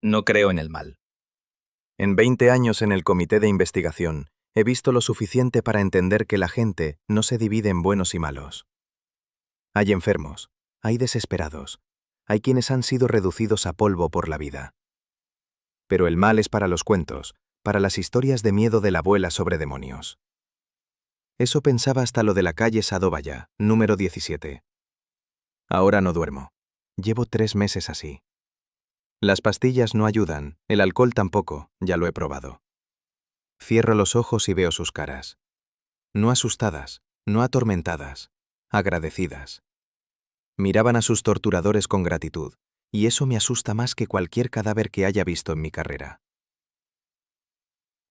No creo en el mal. En 20 años en el comité de investigación, he visto lo suficiente para entender que la gente no se divide en buenos y malos. Hay enfermos, hay desesperados, hay quienes han sido reducidos a polvo por la vida. Pero el mal es para los cuentos, para las historias de miedo de la abuela sobre demonios. Eso pensaba hasta lo de la calle Sadovaya, número 17. Ahora no duermo. Llevo 3 meses así. Las pastillas no ayudan, el alcohol tampoco, ya lo he probado. Cierro los ojos y veo sus caras. No asustadas, no atormentadas, agradecidas. Miraban a sus torturadores con gratitud, y eso me asusta más que cualquier cadáver que haya visto en mi carrera.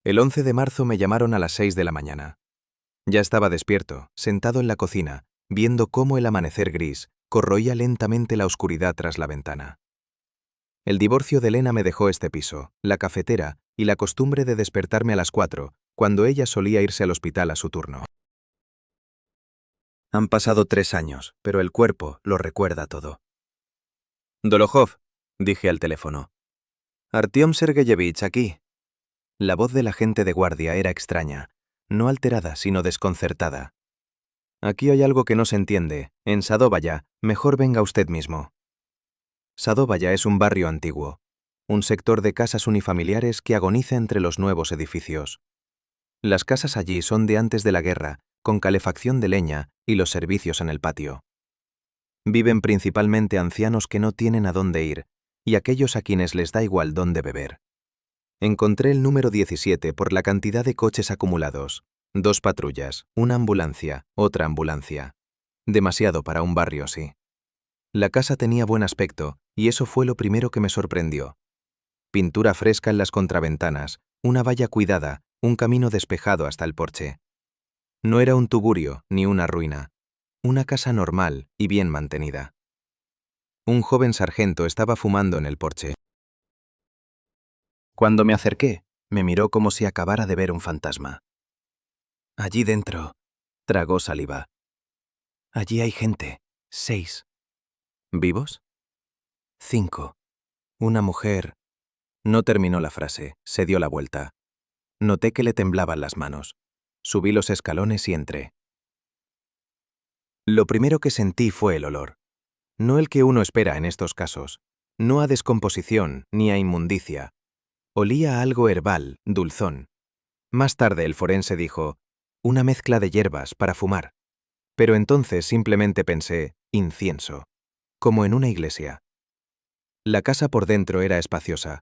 El 11 de marzo me llamaron a las 6 de la mañana. Ya estaba despierto, sentado en la cocina, viendo cómo el amanecer gris corroía lentamente la oscuridad tras la ventana. El divorcio de Elena me dejó este piso, la cafetera y la costumbre de despertarme a las 4, cuando ella solía irse al hospital a su turno. Han pasado 3 años, pero el cuerpo lo recuerda todo. «Dolokhov», dije al teléfono. «Artyom Sergeyevich, aquí». La voz del agente de guardia era extraña, no alterada, sino desconcertada. «Aquí hay algo que no se entiende. En Sadovaya, mejor venga usted mismo». Sadovaya es un barrio antiguo, un sector de casas unifamiliares que agoniza entre los nuevos edificios. Las casas allí son de antes de la guerra, con calefacción de leña y los servicios en el patio. Viven principalmente ancianos que no tienen a dónde ir, y aquellos a quienes les da igual dónde beber. Encontré el número 17 por la cantidad de coches acumulados. 2 patrullas, una ambulancia, otra ambulancia. Demasiado para un barrio así. La casa tenía buen aspecto, y eso fue lo primero que me sorprendió. Pintura fresca en las contraventanas, una valla cuidada, un camino despejado hasta el porche. No era un tugurio ni una ruina. Una casa normal y bien mantenida. Un joven sargento estaba fumando en el porche. Cuando me acerqué, me miró como si acabara de ver un fantasma. Allí dentro, tragó saliva. Allí hay gente, 6. ¿Vivos? 5. Una mujer. No terminó la frase, se dio la vuelta. Noté que le temblaban las manos. Subí los escalones y entré. Lo primero que sentí fue el olor. No el que uno espera en estos casos. No a descomposición ni a inmundicia. Olía a algo herbal, dulzón. Más tarde el forense dijo, una mezcla de hierbas para fumar. Pero entonces simplemente pensé, incienso. Como en una iglesia. La casa por dentro era espaciosa.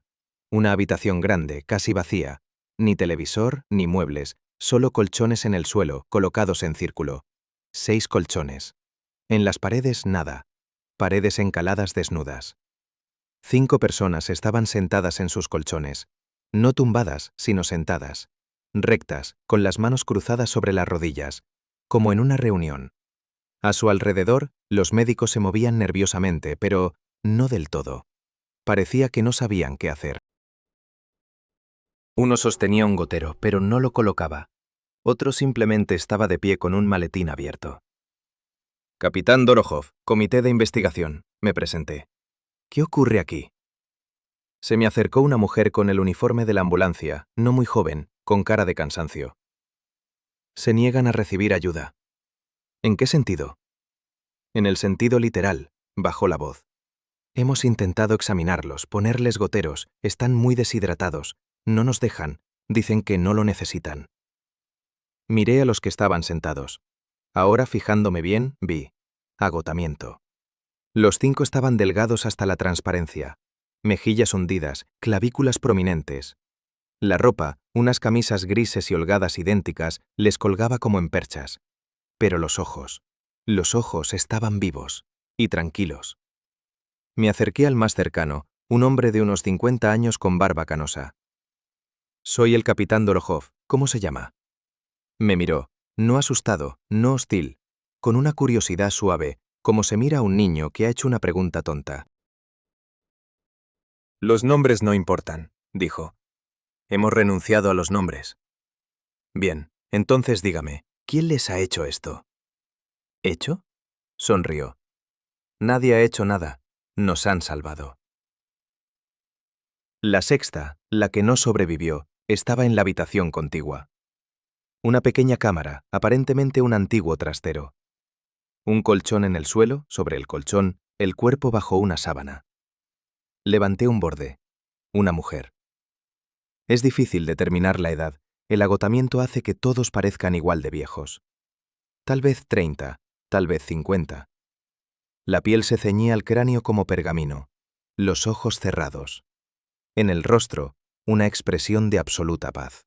Una habitación grande, casi vacía. Ni televisor, ni muebles, solo colchones en el suelo, colocados en círculo. 6 colchones. En las paredes nada. Paredes encaladas desnudas. 5 personas estaban sentadas en sus colchones. No tumbadas, sino sentadas. Rectas, con las manos cruzadas sobre las rodillas, como en una reunión. A su alrededor, los médicos se movían nerviosamente, pero no del todo. Parecía que no sabían qué hacer. Uno sostenía un gotero, pero no lo colocaba. Otro simplemente estaba de pie con un maletín abierto. «Capitán Dolokhov, comité de investigación», me presenté. «¿Qué ocurre aquí?» Se me acercó una mujer con el uniforme de la ambulancia, no muy joven, con cara de cansancio. «Se niegan a recibir ayuda». «¿En qué sentido?» «En el sentido literal», bajó la voz. «Hemos intentado examinarlos, ponerles goteros, están muy deshidratados, no nos dejan, dicen que no lo necesitan». Miré a los que estaban sentados. Ahora, fijándome bien, vi agotamiento. Los 5 estaban delgados hasta la transparencia, mejillas hundidas, clavículas prominentes. La ropa, unas camisas grises y holgadas idénticas, les colgaba como en perchas. Pero los ojos estaban vivos y tranquilos. Me acerqué al más cercano, un hombre de unos 50 años con barba canosa. «Soy el capitán Dolokhov. ¿Cómo se llama?» Me miró, no asustado, no hostil, con una curiosidad suave, como se mira a un niño que ha hecho una pregunta tonta. «Los nombres no importan», dijo. «Hemos renunciado a los nombres». «Bien, entonces dígame, ¿quién les ha hecho esto?» «¿Hecho?», sonrió. «Nadie ha hecho nada. Nos han salvado». La sexta, la que no sobrevivió, estaba en la habitación contigua. Una pequeña cámara, aparentemente un antiguo trastero. Un colchón en el suelo, sobre el colchón, el cuerpo bajo una sábana. Levanté un borde. Una mujer. Es difícil determinar la edad. El agotamiento hace que todos parezcan igual de viejos. Tal vez 30, tal vez 50. La piel se ceñía al cráneo como pergamino, los ojos cerrados. En el rostro, una expresión de absoluta paz.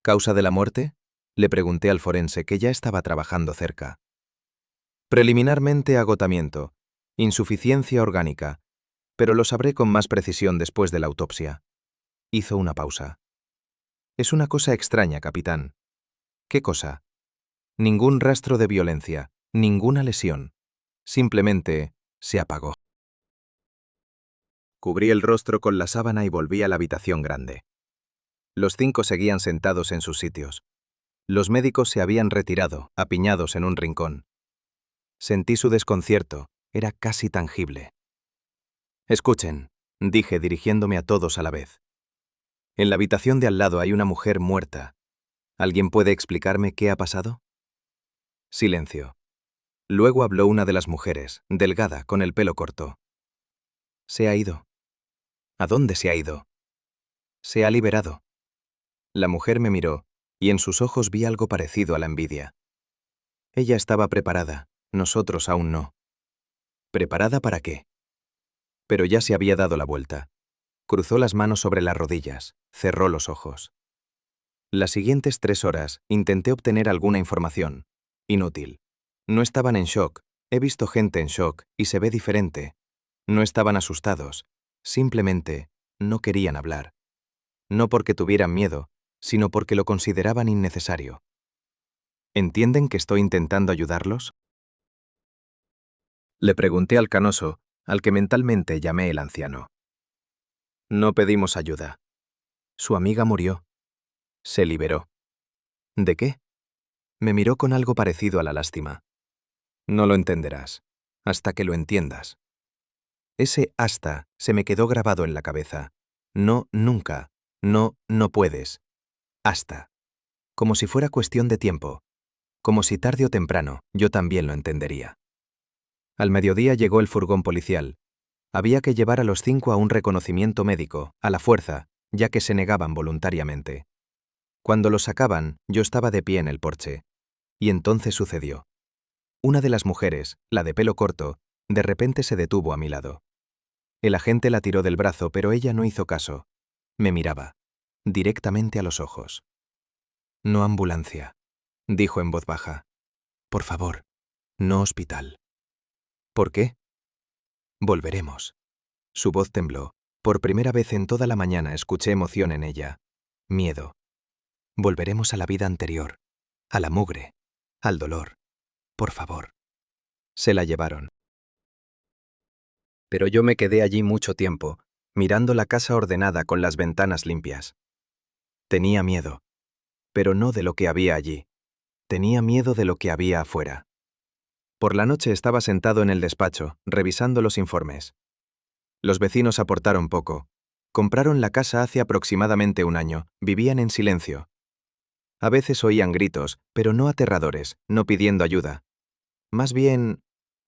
¿Causa de la muerte? Le pregunté al forense, que ya estaba trabajando cerca. Preliminarmente agotamiento, insuficiencia orgánica, pero lo sabré con más precisión después de la autopsia. Hizo una pausa. Es una cosa extraña, capitán. ¿Qué cosa? Ningún rastro de violencia, ninguna lesión. Simplemente se apagó. Cubrí el rostro con la sábana y volví a la habitación grande. Los 5 seguían sentados en sus sitios. Los médicos se habían retirado, apiñados en un rincón. Sentí su desconcierto, era casi tangible. Escuchen, dije dirigiéndome a todos a la vez. En la habitación de al lado hay una mujer muerta. ¿Alguien puede explicarme qué ha pasado? Silencio. Luego habló una de las mujeres, delgada, con el pelo corto. Se ha ido. ¿A dónde se ha ido? Se ha liberado. La mujer me miró, y en sus ojos vi algo parecido a la envidia. Ella estaba preparada, nosotros aún no. ¿Preparada para qué? Pero ya se había dado la vuelta. Cruzó las manos sobre las rodillas, cerró los ojos. Las siguientes 3 horas intenté obtener alguna información. Inútil. No estaban en shock. He visto gente en shock y se ve diferente. No estaban asustados. Simplemente no querían hablar. No porque tuvieran miedo, sino porque lo consideraban innecesario. ¿Entienden que estoy intentando ayudarlos? Le pregunté al canoso, al que mentalmente llamé el anciano. No pedimos ayuda. Su amiga murió. Se liberó. ¿De qué? Me miró con algo parecido a la lástima. No lo entenderás, hasta que lo entiendas. Ese hasta se me quedó grabado en la cabeza. No, nunca. No, no puedes. Hasta. Como si fuera cuestión de tiempo. Como si tarde o temprano yo también lo entendería. Al mediodía llegó el furgón policial. Había que llevar a los 5 a un reconocimiento médico, a la fuerza, ya que se negaban voluntariamente. Cuando los sacaban, yo estaba de pie en el porche. Y entonces sucedió. Una de las mujeres, la de pelo corto, de repente se detuvo a mi lado. El agente la tiró del brazo, pero ella no hizo caso. Me miraba, directamente a los ojos. No ambulancia, dijo en voz baja. Por favor, no hospital. ¿Por qué? Volveremos. Su voz tembló. Por primera vez en toda la mañana escuché emoción en ella. Miedo. Volveremos a la vida anterior, a la mugre, al dolor. Por favor. Se la llevaron. Pero yo me quedé allí mucho tiempo, mirando la casa ordenada con las ventanas limpias. Tenía miedo, pero no de lo que había allí. Tenía miedo de lo que había afuera. Por la noche estaba sentado en el despacho, revisando los informes. Los vecinos aportaron poco. Compraron la casa hace aproximadamente 1 año, vivían en silencio. A veces oían gritos, pero no aterradores, no pidiendo ayuda. Más bien,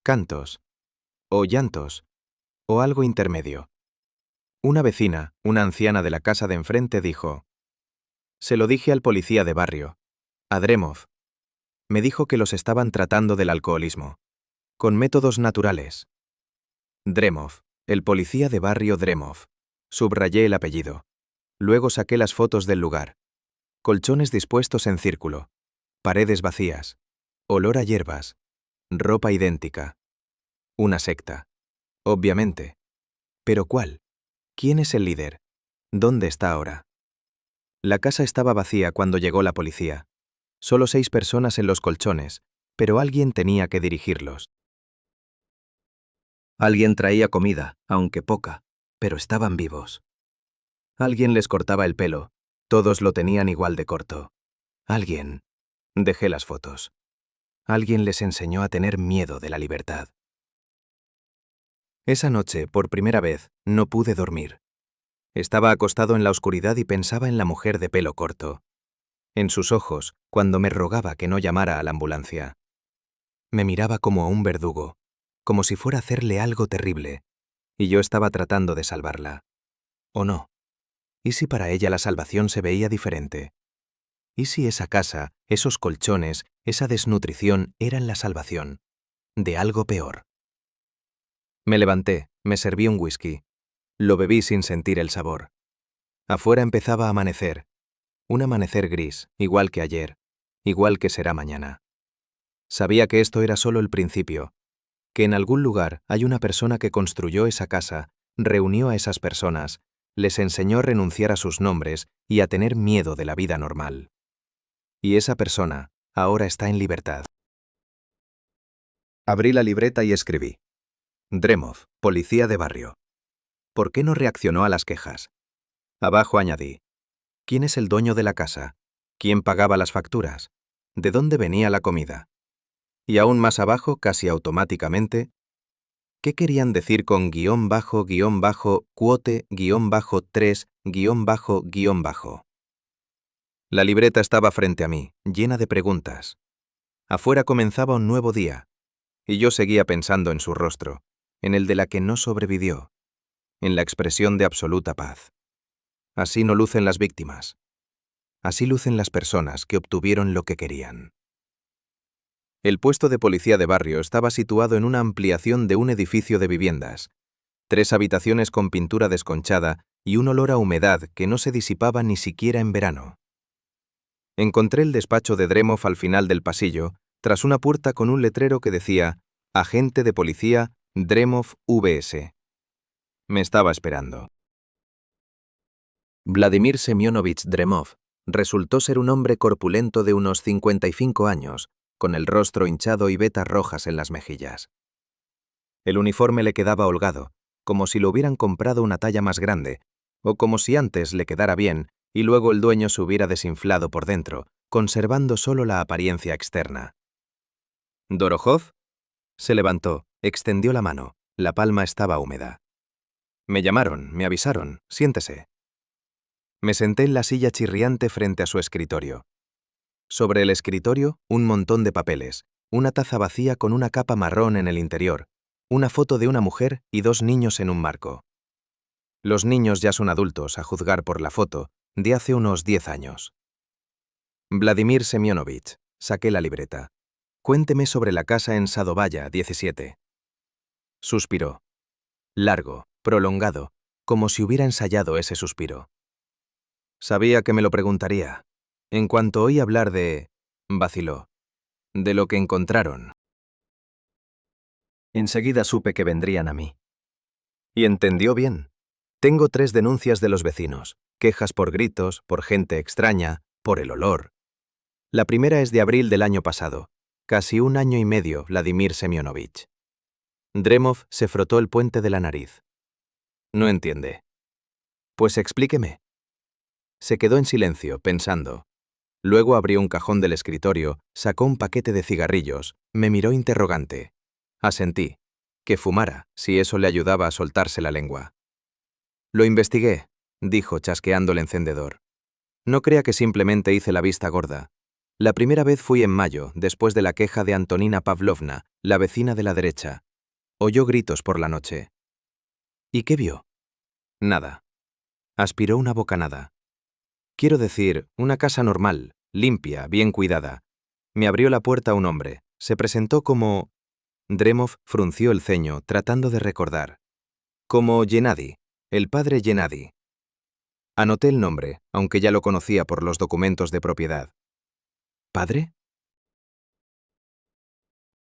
cantos, o llantos, o algo intermedio. Una vecina, una anciana de la casa de enfrente, dijo: «Se lo dije al policía de barrio, a Dremov. Me dijo que los estaban tratando del alcoholismo, con métodos naturales». Dremov, el policía de barrio Dremov. Subrayé el apellido. Luego saqué las fotos del lugar. Colchones dispuestos en círculo. Paredes vacías. Olor a hierbas. Ropa idéntica. Una secta. Obviamente. ¿Pero cuál? ¿Quién es el líder? ¿Dónde está ahora? La casa estaba vacía cuando llegó la policía. Solo 6 personas en los colchones, pero alguien tenía que dirigirlos. Alguien traía comida, aunque poca, pero estaban vivos. Alguien les cortaba el pelo, todos lo tenían igual de corto. Alguien... Dejé las fotos. Alguien les enseñó a tener miedo de la libertad. Esa noche, por primera vez, no pude dormir. Estaba acostado en la oscuridad y pensaba en la mujer de pelo corto, en sus ojos cuando me rogaba que no llamara a la ambulancia. Me miraba como a un verdugo, como si fuera a hacerle algo terrible, y yo estaba tratando de salvarla. ¿O no? ¿Y si para ella la salvación se veía diferente? ¿Y si esa casa, esos colchones, esa desnutrición eran la salvación de algo peor? Me levanté, me serví un whisky. Lo bebí sin sentir el sabor. Afuera empezaba a amanecer. Un amanecer gris, igual que ayer, igual que será mañana. Sabía que esto era solo el principio, que en algún lugar hay una persona que construyó esa casa, reunió a esas personas, les enseñó a renunciar a sus nombres y a tener miedo de la vida normal. Y esa persona ahora está en libertad. Abrí la libreta y escribí: Dremov, policía de barrio. ¿Por qué no reaccionó a las quejas? Abajo añadí: ¿quién es el dueño de la casa? ¿Quién pagaba las facturas? ¿De dónde venía la comida? Y aún más abajo, casi automáticamente, ¿qué querían decir con quote, 3, bajo? La libreta estaba frente a mí, llena de preguntas. Afuera comenzaba un nuevo día, y yo seguía pensando en su rostro, en el de la que no sobrevivió, en la expresión de absoluta paz. Así no lucen las víctimas. Así lucen las personas que obtuvieron lo que querían. El puesto de policía de barrio estaba situado en una ampliación de un edificio de viviendas, 3 habitaciones con pintura desconchada y un olor a humedad que no se disipaba ni siquiera en verano. Encontré el despacho de Dremov al final del pasillo, tras una puerta con un letrero que decía «Agente de policía Dremov VS». Me estaba esperando. Vladimir Semyonovich Dremov resultó ser un hombre corpulento de unos 55 años, con el rostro hinchado y vetas rojas en las mejillas. El uniforme le quedaba holgado, como si lo hubieran comprado una talla más grande, o como si antes le quedara bien y luego el dueño se hubiera desinflado por dentro, conservando solo la apariencia externa. ¿Dorohov? Se levantó, extendió la mano, la palma estaba húmeda. Me llamaron, me avisaron, siéntese. Me senté en la silla chirriante frente a su escritorio. Sobre el escritorio, un montón de papeles, una taza vacía con una capa marrón en el interior, una foto de una mujer y 2 niños en un marco. Los niños ya son adultos, a juzgar por la foto, de hace unos 10 años. Vladimir Semyonovich, saqué la libreta. Cuénteme sobre la casa en Sadovaya, 17. Suspiró. Largo, prolongado, como si hubiera ensayado ese suspiro. Sabía que me lo preguntaría. En cuanto oí hablar de... vaciló. De lo que encontraron. Enseguida supe que vendrían a mí. Y entendió bien. Tengo 3 denuncias de los vecinos, quejas por gritos, por gente extraña, por el olor. La primera es de abril del año pasado, casi 1 año y medio, Vladimir Semyonovich. Dremov se frotó el puente de la nariz. No entiende. Pues explíqueme. Se quedó en silencio, pensando. Luego abrió un cajón del escritorio, sacó un paquete de cigarrillos, me miró interrogante. Asentí. Que fumara, si eso le ayudaba a soltarse la lengua. Lo investigué, dijo chasqueando el encendedor. No crea que simplemente hice la vista gorda. La primera vez fui en mayo, después de la queja de Antonina Pavlovna, la vecina de la derecha. Oyó gritos por la noche. ¿Y qué vio? Nada. Aspiró una bocanada. Quiero decir, una casa normal, limpia, bien cuidada. Me abrió la puerta un hombre. Se presentó como... Dremov frunció el ceño, tratando de recordar. Como Gennady, el padre Gennady. Anoté el nombre, aunque ya lo conocía por los documentos de propiedad. ¿Padre?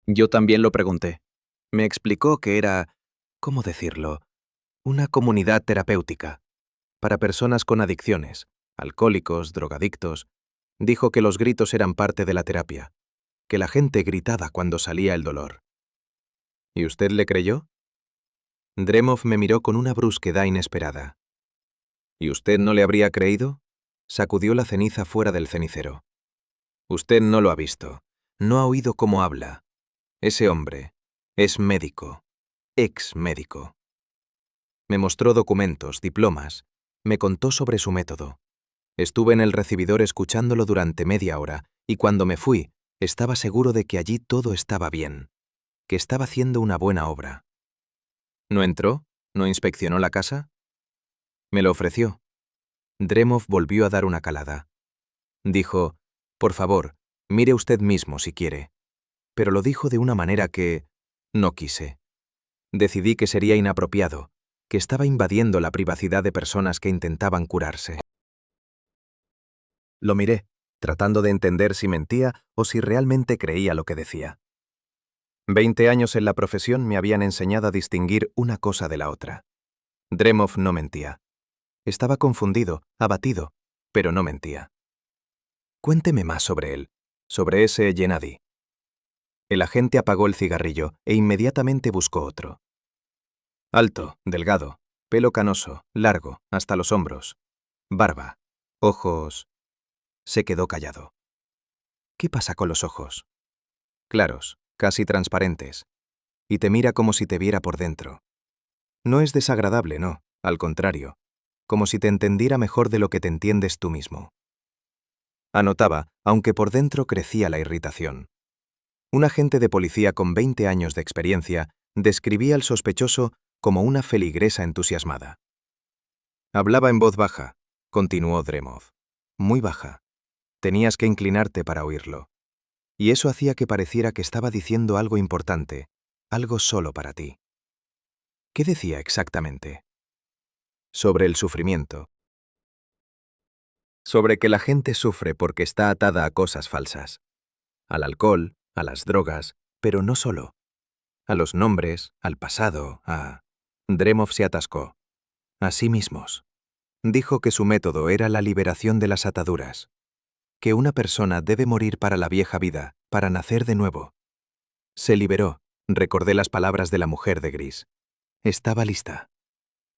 Yo también lo pregunté. Me explicó que era, ¿cómo decirlo?, una comunidad terapéutica, para personas con adicciones, alcohólicos, drogadictos. Dijo que los gritos eran parte de la terapia, que la gente gritaba cuando salía el dolor. ¿Y usted le creyó? Dremov me miró con una brusquedad inesperada. ¿Y usted no le habría creído? Sacudió la ceniza fuera del cenicero. Usted no lo ha visto, no ha oído cómo habla. Ese hombre es médico, ex médico. Me mostró documentos, diplomas, Me contó sobre su método. Estuve en el recibidor escuchándolo durante media hora, y cuando me fui, estaba seguro de que allí todo estaba bien, que estaba haciendo una buena obra. ¿No entró? ¿No inspeccionó la casa? Me lo ofreció. Dremov volvió a dar una calada. Dijo, por favor, mire usted mismo si quiere. Pero lo dijo de una manera que no quise. Decidí que sería inapropiado, que estaba invadiendo la privacidad de personas que intentaban curarse. Lo miré, tratando de entender si mentía o si realmente creía lo que decía. 20 años en la profesión me habían enseñado a distinguir una cosa de la otra. Dremov no mentía. Estaba confundido, abatido, pero no mentía. Cuénteme más sobre él, sobre ese Gennady. El agente apagó el cigarrillo e inmediatamente buscó otro. Alto, delgado, pelo canoso, largo, hasta los hombros. Barba, ojos... Se quedó callado. ¿Qué pasa con los ojos? Claros, casi transparentes. Y te mira como si te viera por dentro. No es desagradable, no, al contrario, como si te entendiera mejor de lo que te entiendes tú mismo. Anotaba, aunque por dentro crecía la irritación. Un agente de policía con 20 años de experiencia describía al sospechoso como una feligresa entusiasmada. Hablaba en voz baja, continuó Dremov. Muy baja. Tenías que inclinarte para oírlo. Y eso hacía que pareciera que estaba diciendo algo importante, algo solo para ti. ¿Qué decía exactamente? Sobre el sufrimiento. Sobre que la gente sufre porque está atada a cosas falsas. Al alcohol, a las drogas, pero no solo. A los nombres, al pasado, a... Dremov se atascó. A sí mismos. Dijo que su método era la liberación de las ataduras. Que una persona debe morir para la vieja vida, para nacer de nuevo. Se liberó. Recordé las palabras de la mujer de gris. Estaba lista.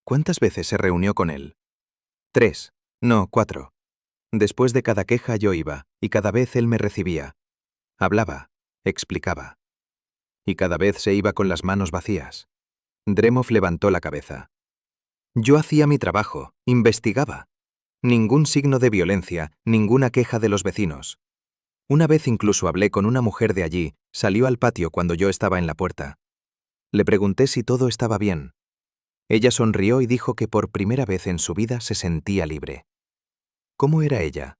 ¿Cuántas veces se reunió con él? 3, no, 4. Después de cada queja yo iba, y cada vez él me recibía. Hablaba, explicaba. Y cada vez se iba con las manos vacías. Dremov levantó la cabeza. Yo hacía mi trabajo, investigaba. Ningún signo de violencia, ninguna queja de los vecinos. Una vez incluso hablé con una mujer de allí, salió al patio cuando yo estaba en la puerta. Le pregunté si todo estaba bien. Ella sonrió y dijo que por primera vez en su vida se sentía libre. ¿Cómo era ella?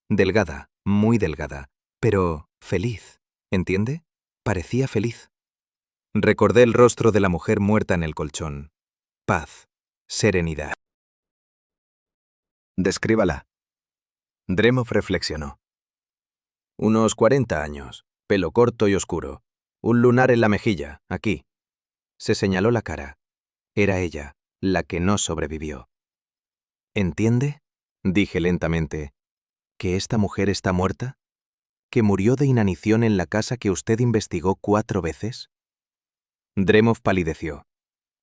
Delgada, muy delgada, pero feliz, ¿entiende? Parecía feliz. Recordé el rostro de la mujer muerta en el colchón. Paz, serenidad. Descríbala. Dremov reflexionó. Unos 40 años, pelo corto y oscuro. Un lunar en la mejilla, aquí. Se señaló la cara. Era ella, la que no sobrevivió. ¿Entiende? Dije lentamente. ¿Que esta mujer está muerta? ¿Que murió de inanición en la casa que usted investigó 4 veces? Dremov palideció.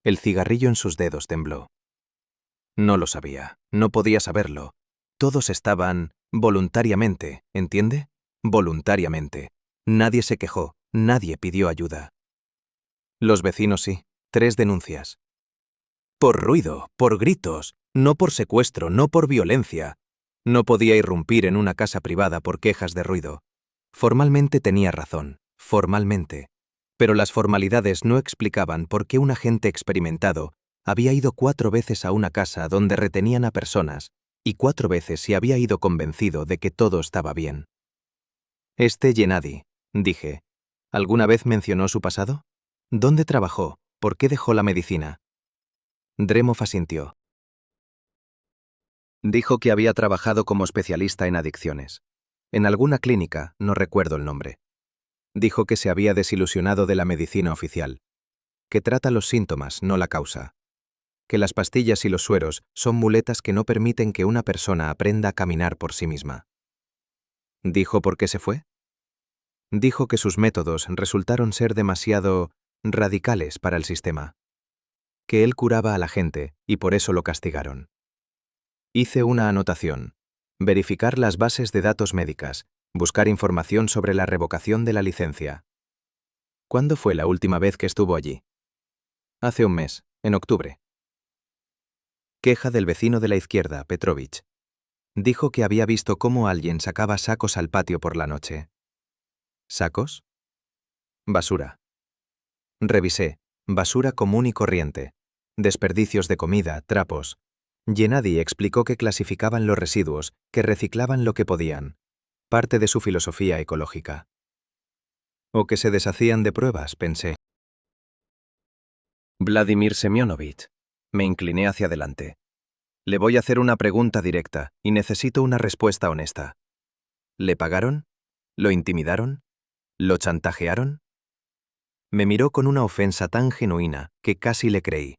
El cigarrillo en sus dedos tembló. No lo sabía, no podía saberlo. Todos estaban voluntariamente, ¿entiende? Voluntariamente. Nadie se quejó, nadie pidió ayuda. Los vecinos sí, 3 denuncias. Por ruido, por gritos, no por secuestro, no por violencia. No podía irrumpir en una casa privada por quejas de ruido. Formalmente tenía razón, formalmente. Pero las formalidades no explicaban por qué un agente experimentado había ido 4 veces a una casa donde retenían a personas y 4 veces se había ido convencido de que todo estaba bien. Este Gennady, dije, ¿alguna vez mencionó su pasado? ¿Dónde trabajó? ¿Por qué dejó la medicina? Dremov asintió. Dijo que había trabajado como especialista en adicciones. En alguna clínica, no recuerdo el nombre. Dijo que se había desilusionado de la medicina oficial. Que trata los síntomas, no la causa. Que las pastillas y los sueros son muletas que no permiten que una persona aprenda a caminar por sí misma. ¿Dijo por qué se fue? Dijo que sus métodos resultaron ser demasiado radicales para el sistema. Que él curaba a la gente y por eso lo castigaron. Hice una anotación. Verificar las bases de datos médicas. Buscar información sobre la revocación de la licencia. ¿Cuándo fue la última vez que estuvo allí? Hace un mes, en octubre. Queja del vecino de la izquierda, Petrovich. Dijo que había visto cómo alguien sacaba sacos al patio por la noche. ¿Sacos? Basura. Revisé. Basura común y corriente. Desperdicios de comida, trapos. Gennady explicó que clasificaban los residuos, que reciclaban lo que podían. Parte de su filosofía ecológica. O que se deshacían de pruebas, pensé. Vladimir Semyonovich. Me incliné hacia adelante. Le voy a hacer una pregunta directa y necesito una respuesta honesta. ¿Le pagaron? ¿Lo intimidaron? ¿Lo chantajearon? Me miró con una ofensa tan genuina que casi le creí.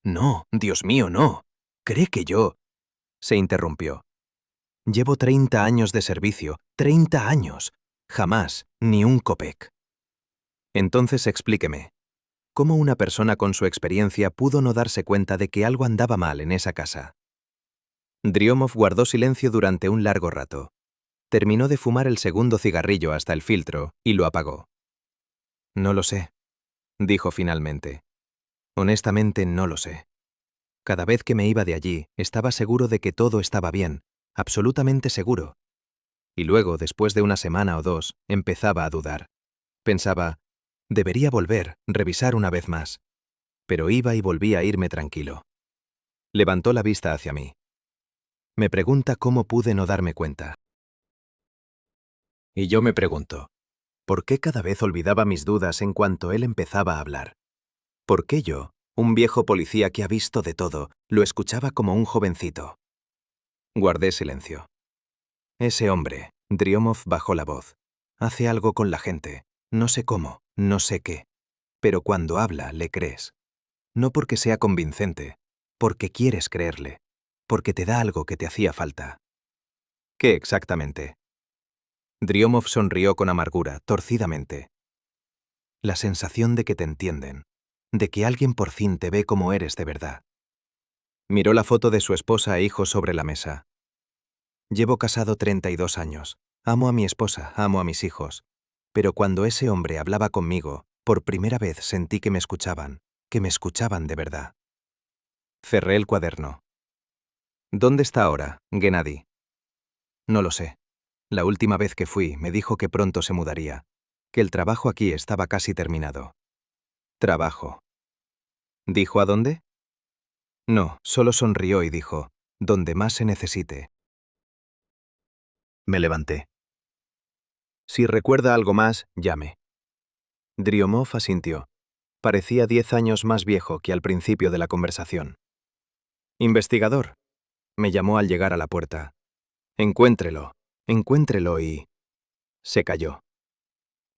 No, Dios mío, no. ¿Cree que yo? Se interrumpió. Llevo 30 años de servicio, 30 años. Jamás, ni un copec. Entonces explíqueme. ¿Cómo una persona con su experiencia pudo no darse cuenta de que algo andaba mal en esa casa? Dryomov guardó silencio durante un largo rato. Terminó de fumar el segundo cigarrillo hasta el filtro y lo apagó. No lo sé, dijo finalmente. Honestamente no lo sé. Cada vez que me iba de allí, estaba seguro de que todo estaba bien, absolutamente seguro. Y luego, después de una semana o dos, empezaba a dudar. Pensaba, debería volver, revisar una vez más. Pero iba y volvía a irme tranquilo. Levantó la vista hacia mí. Me pregunta cómo pude no darme cuenta. Y yo me pregunto, ¿por qué cada vez olvidaba mis dudas en cuanto él empezaba a hablar? ¿Por qué yo, un viejo policía que ha visto de todo, lo escuchaba como un jovencito? Guardé silencio. Ese hombre, Dryomov, bajó la voz. Hace algo con la gente. No sé cómo, no sé qué. Pero cuando habla, le crees. No porque sea convincente, porque quieres creerle, porque te da algo que te hacía falta. ¿Qué exactamente? Dryomov sonrió con amargura, torcidamente. La sensación de que te entienden, de que alguien por fin te ve como eres de verdad. Miró la foto de su esposa e hijos sobre la mesa. Llevo casado 32 años. Amo a mi esposa, amo a mis hijos. Pero cuando ese hombre hablaba conmigo, por primera vez sentí que me escuchaban de verdad. Cerré el cuaderno. ¿Dónde está ahora, Gennady? No lo sé. La última vez que fui, me dijo que pronto se mudaría, que el trabajo aquí estaba casi terminado. Trabajo. ¿Dijo a dónde? No, solo sonrió y dijo, donde más se necesite. Me levanté. Si recuerda algo más, llame. Dryomov asintió. Parecía 10 años más viejo que al principio de la conversación. Investigador. Me llamó al llegar a la puerta. Encuéntrelo y... Se calló.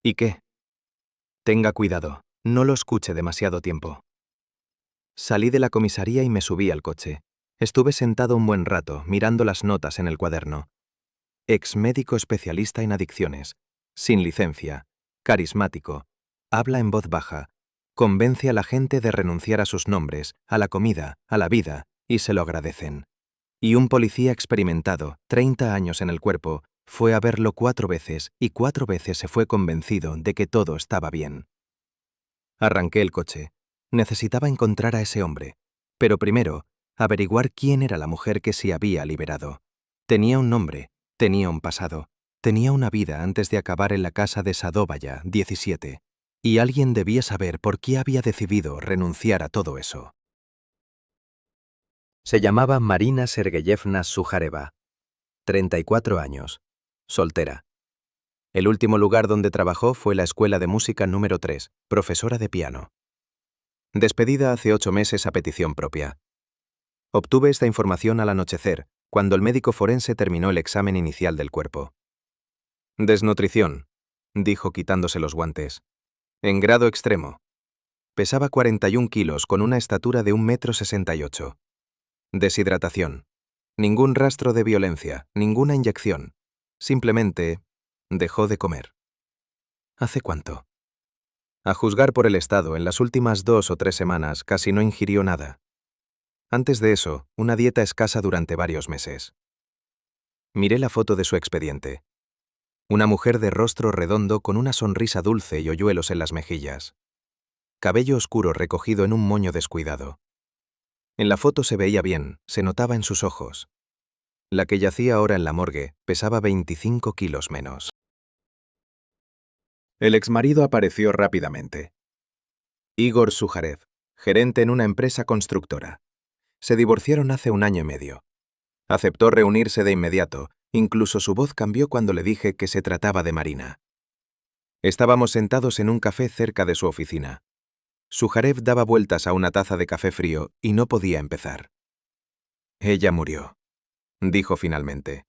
¿Y qué? Tenga cuidado, no lo escuche demasiado tiempo. Salí de la comisaría y me subí al coche. Estuve sentado un buen rato, mirando las notas en el cuaderno. Ex médico especialista en adicciones, sin licencia, carismático, habla en voz baja, convence a la gente de renunciar a sus nombres, a la comida, a la vida, y se lo agradecen. Y un policía experimentado, 30 años en el cuerpo, fue a verlo 4 veces y 4 veces se fue convencido de que todo estaba bien. Arranqué el coche. Necesitaba encontrar a ese hombre, pero primero, averiguar quién era la mujer que se había liberado. Tenía un nombre, tenía un pasado, tenía una vida antes de acabar en la casa de Sadovaya, 17, y alguien debía saber por qué había decidido renunciar a todo eso. Se llamaba Marina Sergeyevna Sukhareva, 34 años, soltera. El último lugar donde trabajó fue la Escuela de Música número 3, profesora de piano. Despedida hace 8 meses a petición propia. Obtuve esta información al anochecer, cuando el médico forense terminó el examen inicial del cuerpo. Desnutrición, dijo quitándose los guantes. En grado extremo. Pesaba 41 kilos con una estatura de 1,68 m. Deshidratación. Ningún rastro de violencia, ninguna inyección. Simplemente dejó de comer. ¿Hace cuánto? A juzgar por el estado, en las últimas 2 o 3 semanas casi no ingirió nada. Antes de eso, una dieta escasa durante varios meses. Miré la foto de su expediente. Una mujer de rostro redondo con una sonrisa dulce y hoyuelos en las mejillas. Cabello oscuro recogido en un moño descuidado. En la foto se veía bien, se notaba en sus ojos. La que yacía ahora en la morgue pesaba 25 kilos menos. El exmarido apareció rápidamente. Igor Sujarev, gerente en una empresa constructora. Se divorciaron hace 1 año y medio. Aceptó reunirse de inmediato, incluso su voz cambió cuando le dije que se trataba de Marina. Estábamos sentados en un café cerca de su oficina. Sujarev daba vueltas a una taza de café frío y no podía empezar. Ella murió, dijo finalmente.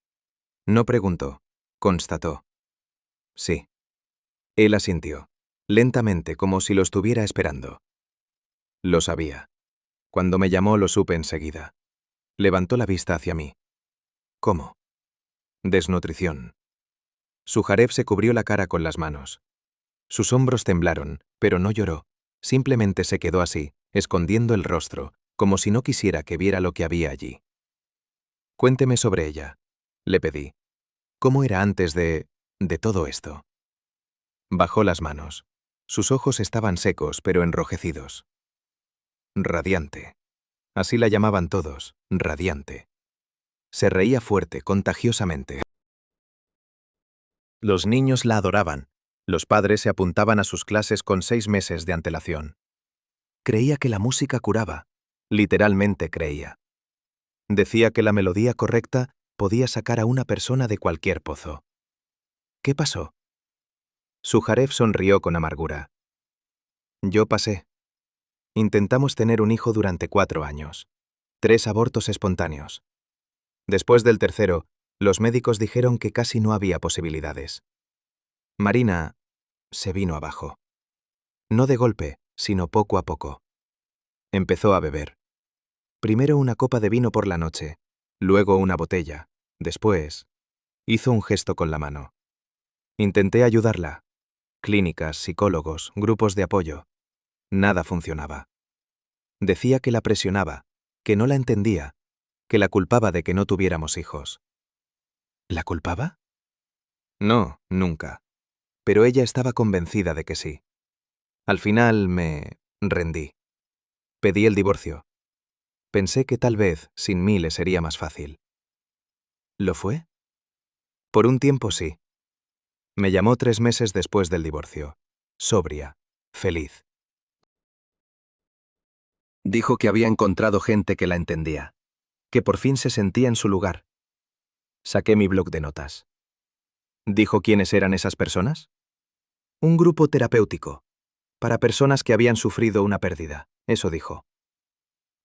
No preguntó, constató. Sí. Él asintió, lentamente como si lo estuviera esperando. Lo sabía. Cuando me llamó lo supe enseguida. Levantó la vista hacia mí. ¿Cómo? Desnutrición. Sujarev se cubrió la cara con las manos. Sus hombros temblaron, pero no lloró. Simplemente se quedó así, escondiendo el rostro, como si no quisiera que viera lo que había allí. Cuénteme sobre ella, le pedí. ¿Cómo era antes de todo esto? Bajó las manos. Sus ojos estaban secos, pero enrojecidos. Radiante. Así la llamaban todos, radiante. Se reía fuerte, contagiosamente. Los niños la adoraban. Los padres se apuntaban a sus clases con 6 meses de antelación. Creía que la música curaba. Literalmente creía. Decía que la melodía correcta podía sacar a una persona de cualquier pozo. ¿Qué pasó? Sujarev sonrió con amargura. Yo pasé. Intentamos tener un hijo durante 4 años. 3 abortos espontáneos. Después del tercero, los médicos dijeron que casi no había posibilidades. Marina se vino abajo. No de golpe, sino poco a poco. Empezó a beber. Primero una copa de vino por la noche, luego una botella, después hizo un gesto con la mano. Intenté ayudarla. Clínicas, psicólogos, grupos de apoyo. Nada funcionaba. Decía que la presionaba, que no la entendía, que la culpaba de que no tuviéramos hijos. ¿La culpaba? No, nunca. Pero ella estaba convencida de que sí. Al final me rendí. Pedí el divorcio. Pensé que tal vez sin mí le sería más fácil. ¿Lo fue? Por un tiempo sí. Me llamó 3 meses después del divorcio. Sobria, feliz. Dijo que había encontrado gente que la entendía, que por fin se sentía en su lugar. Saqué mi bloc de notas. ¿Dijo quiénes eran esas personas? Un grupo terapéutico, para personas que habían sufrido una pérdida, eso dijo.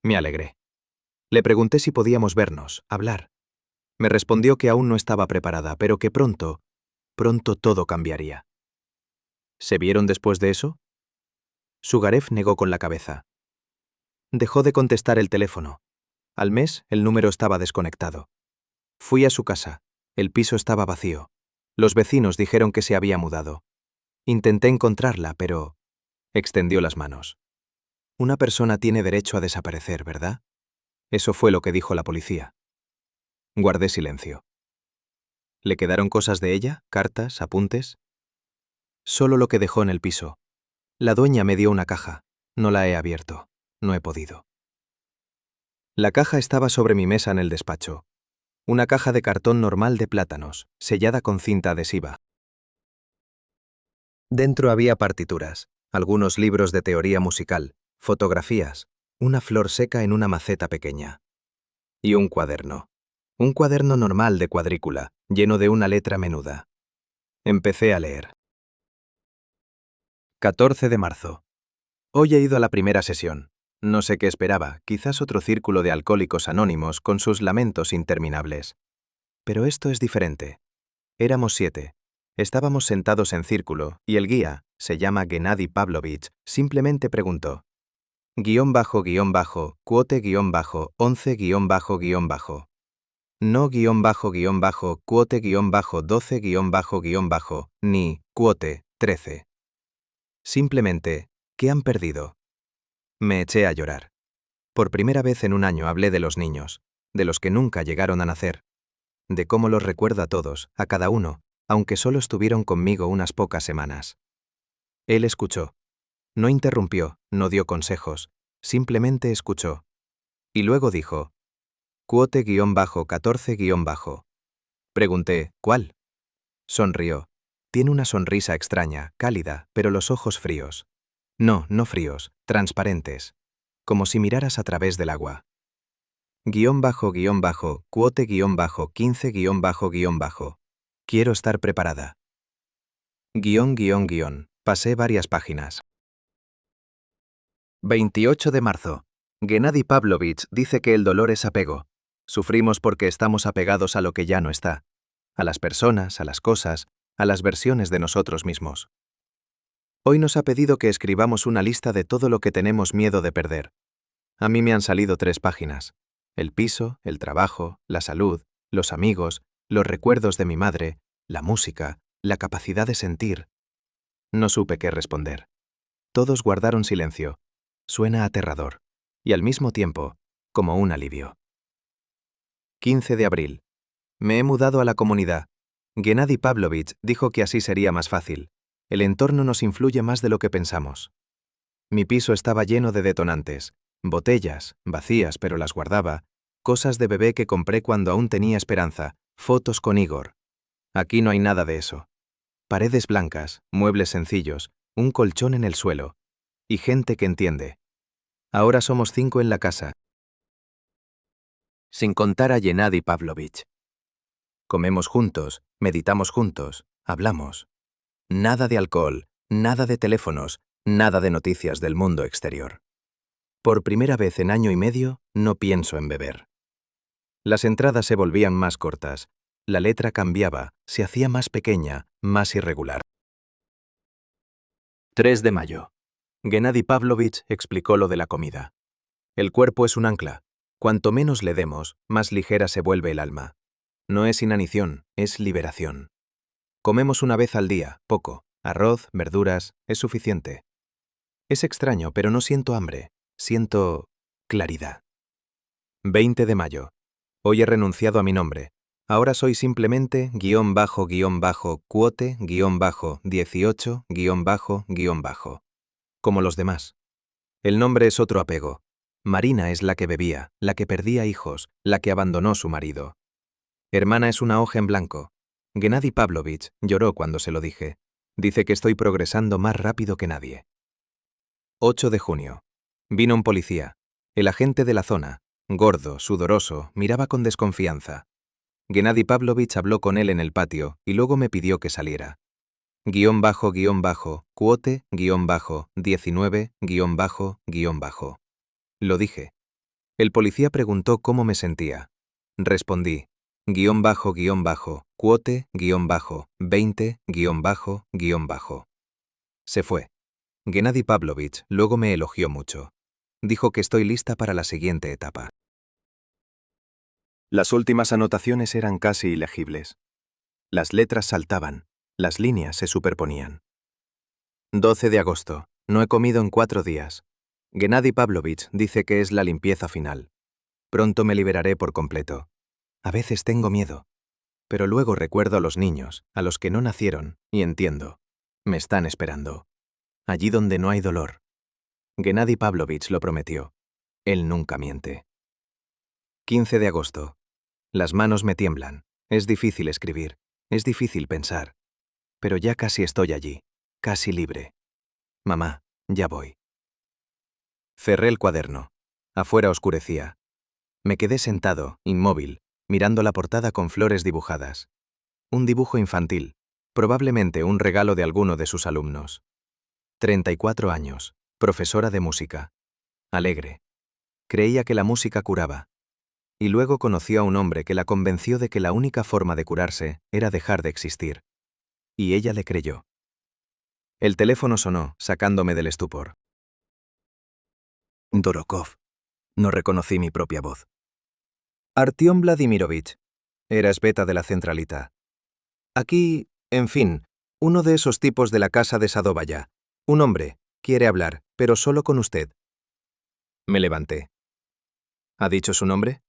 Me alegré. Le pregunté si podíamos vernos, hablar. Me respondió que aún no estaba preparada, pero que pronto todo cambiaría. ¿Se vieron después de eso? Sugarev negó con la cabeza. Dejó de contestar el teléfono. Al mes, el número estaba desconectado. Fui a su casa. El piso estaba vacío. Los vecinos dijeron que se había mudado. Intenté encontrarla, pero extendió las manos. Una persona tiene derecho a desaparecer, ¿verdad? Eso fue lo que dijo la policía. Guardé silencio. ¿Le quedaron cosas de ella? ¿Cartas? ¿Apuntes? Solo lo que dejó en el piso. La dueña me dio una caja. No la he abierto. No he podido. La caja estaba sobre mi mesa en el despacho. Una caja de cartón normal de plátanos, sellada con cinta adhesiva. Dentro había partituras, algunos libros de teoría musical, fotografías, una flor seca en una maceta pequeña. Y un cuaderno. Un cuaderno normal de cuadrícula, lleno de una letra menuda. Empecé a leer. 14 de marzo. Hoy he ido a la primera sesión. No sé qué esperaba, quizás otro círculo de alcohólicos anónimos con sus lamentos interminables. Pero esto es diferente. Éramos 7. Estábamos sentados en círculo y el guía, se llama Gennady Pavlovich, simplemente preguntó: _quote _11 no _quote _12 ni quote 13. Simplemente, ¿qué han perdido? Me eché a llorar. Por primera vez en 1 año hablé de los niños, de los que nunca llegaron a nacer, de cómo los recuerdo a todos, a cada uno, aunque solo estuvieron conmigo unas pocas semanas. Él escuchó. No interrumpió, no dio consejos, simplemente escuchó. Y luego dijo, quote-14-. Pregunté, ¿cuál? Sonrió. Tiene una sonrisa extraña, cálida, pero los ojos fríos. No, no fríos, transparentes. Como si miraras a través del agua. __quote-15-_. Quiero estar preparada. Pasé varias páginas. 28 de marzo. Gennady Pavlovich dice que el dolor es apego. Sufrimos porque estamos apegados a lo que ya no está. A las personas, a las cosas, a las versiones de nosotros mismos. Hoy nos ha pedido que escribamos una lista de todo lo que tenemos miedo de perder. A mí me han salido 3 páginas. El piso, el trabajo, la salud, los amigos, los recuerdos de mi madre, la música, la capacidad de sentir. No supe qué responder. Todos guardaron silencio. Suena aterrador. Y al mismo tiempo, como un alivio. 15 de abril. Me he mudado a la comunidad. Gennady Pavlovich dijo que así sería más fácil. El entorno nos influye más de lo que pensamos. Mi piso estaba lleno de detonantes. Botellas, vacías pero las guardaba. Cosas de bebé que compré cuando aún tenía esperanza. Fotos con Igor. Aquí no hay nada de eso. Paredes blancas, muebles sencillos, un colchón en el suelo. Y gente que entiende. Ahora somos 5 en la casa. Sin contar a Gennady Pavlovich. Comemos juntos, meditamos juntos, hablamos. Nada de alcohol, nada de teléfonos, nada de noticias del mundo exterior. Por primera vez en año y medio, no pienso en beber. Las entradas se volvían más cortas. La letra cambiaba, se hacía más pequeña, más irregular. 3 de mayo. Gennady Pavlovich explicó lo de la comida. El cuerpo es un ancla. Cuanto menos le demos, más ligera se vuelve el alma. No es inanición, es liberación. Comemos una vez al día, poco. Arroz, verduras, es suficiente. Es extraño, pero no siento hambre. Siento claridad. 20 de mayo. Hoy he renunciado a mi nombre. Ahora soy simplemente __quote-18-__. Como los demás. El nombre es otro apego. Marina es la que bebía, la que perdía hijos, la que abandonó su marido. Hermana es una hoja en blanco. Gennady Pavlovich lloró cuando se lo dije. Dice que estoy progresando más rápido que nadie. 8 de junio. Vino un policía. El agente de la zona, gordo, sudoroso, miraba con desconfianza. Gennady Pavlovich habló con él en el patio y luego me pidió que saliera. __quote-19-__. Lo dije. El policía preguntó cómo me sentía. Respondí. __quote-20-__. Se fue. Gennady Pavlovich luego me elogió mucho. Dijo que estoy lista para la siguiente etapa. Las últimas anotaciones eran casi ilegibles. Las letras saltaban, las líneas se superponían. 12 de agosto. No he comido en 4 días. Gennady Pavlovich dice que es la limpieza final. Pronto me liberaré por completo. A veces tengo miedo. Pero luego recuerdo a los niños, a los que no nacieron, y entiendo. Me están esperando. Allí donde no hay dolor. Gennady Pavlovich lo prometió. Él nunca miente. 15 de agosto. Las manos me tiemblan. Es difícil escribir. Es difícil pensar. Pero ya casi estoy allí. Casi libre. Mamá, ya voy. Cerré el cuaderno. Afuera oscurecía. Me quedé sentado, inmóvil, mirando la portada con flores dibujadas. Un dibujo infantil, probablemente un regalo de alguno de sus alumnos. 34 años, profesora de música. Alegre. Creía que la música curaba. Y luego conoció a un hombre que la convenció de que la única forma de curarse era dejar de existir. Y ella le creyó. El teléfono sonó, sacándome del estupor. Dorokov. No reconocí mi propia voz. Artyom Vladimirovich. Era Sveta de la centralita. Aquí, en fin, uno de esos tipos de la casa de Sadovaya. Un hombre. Quiere hablar, pero solo con usted. Me levanté. ¿Ha dicho su nombre?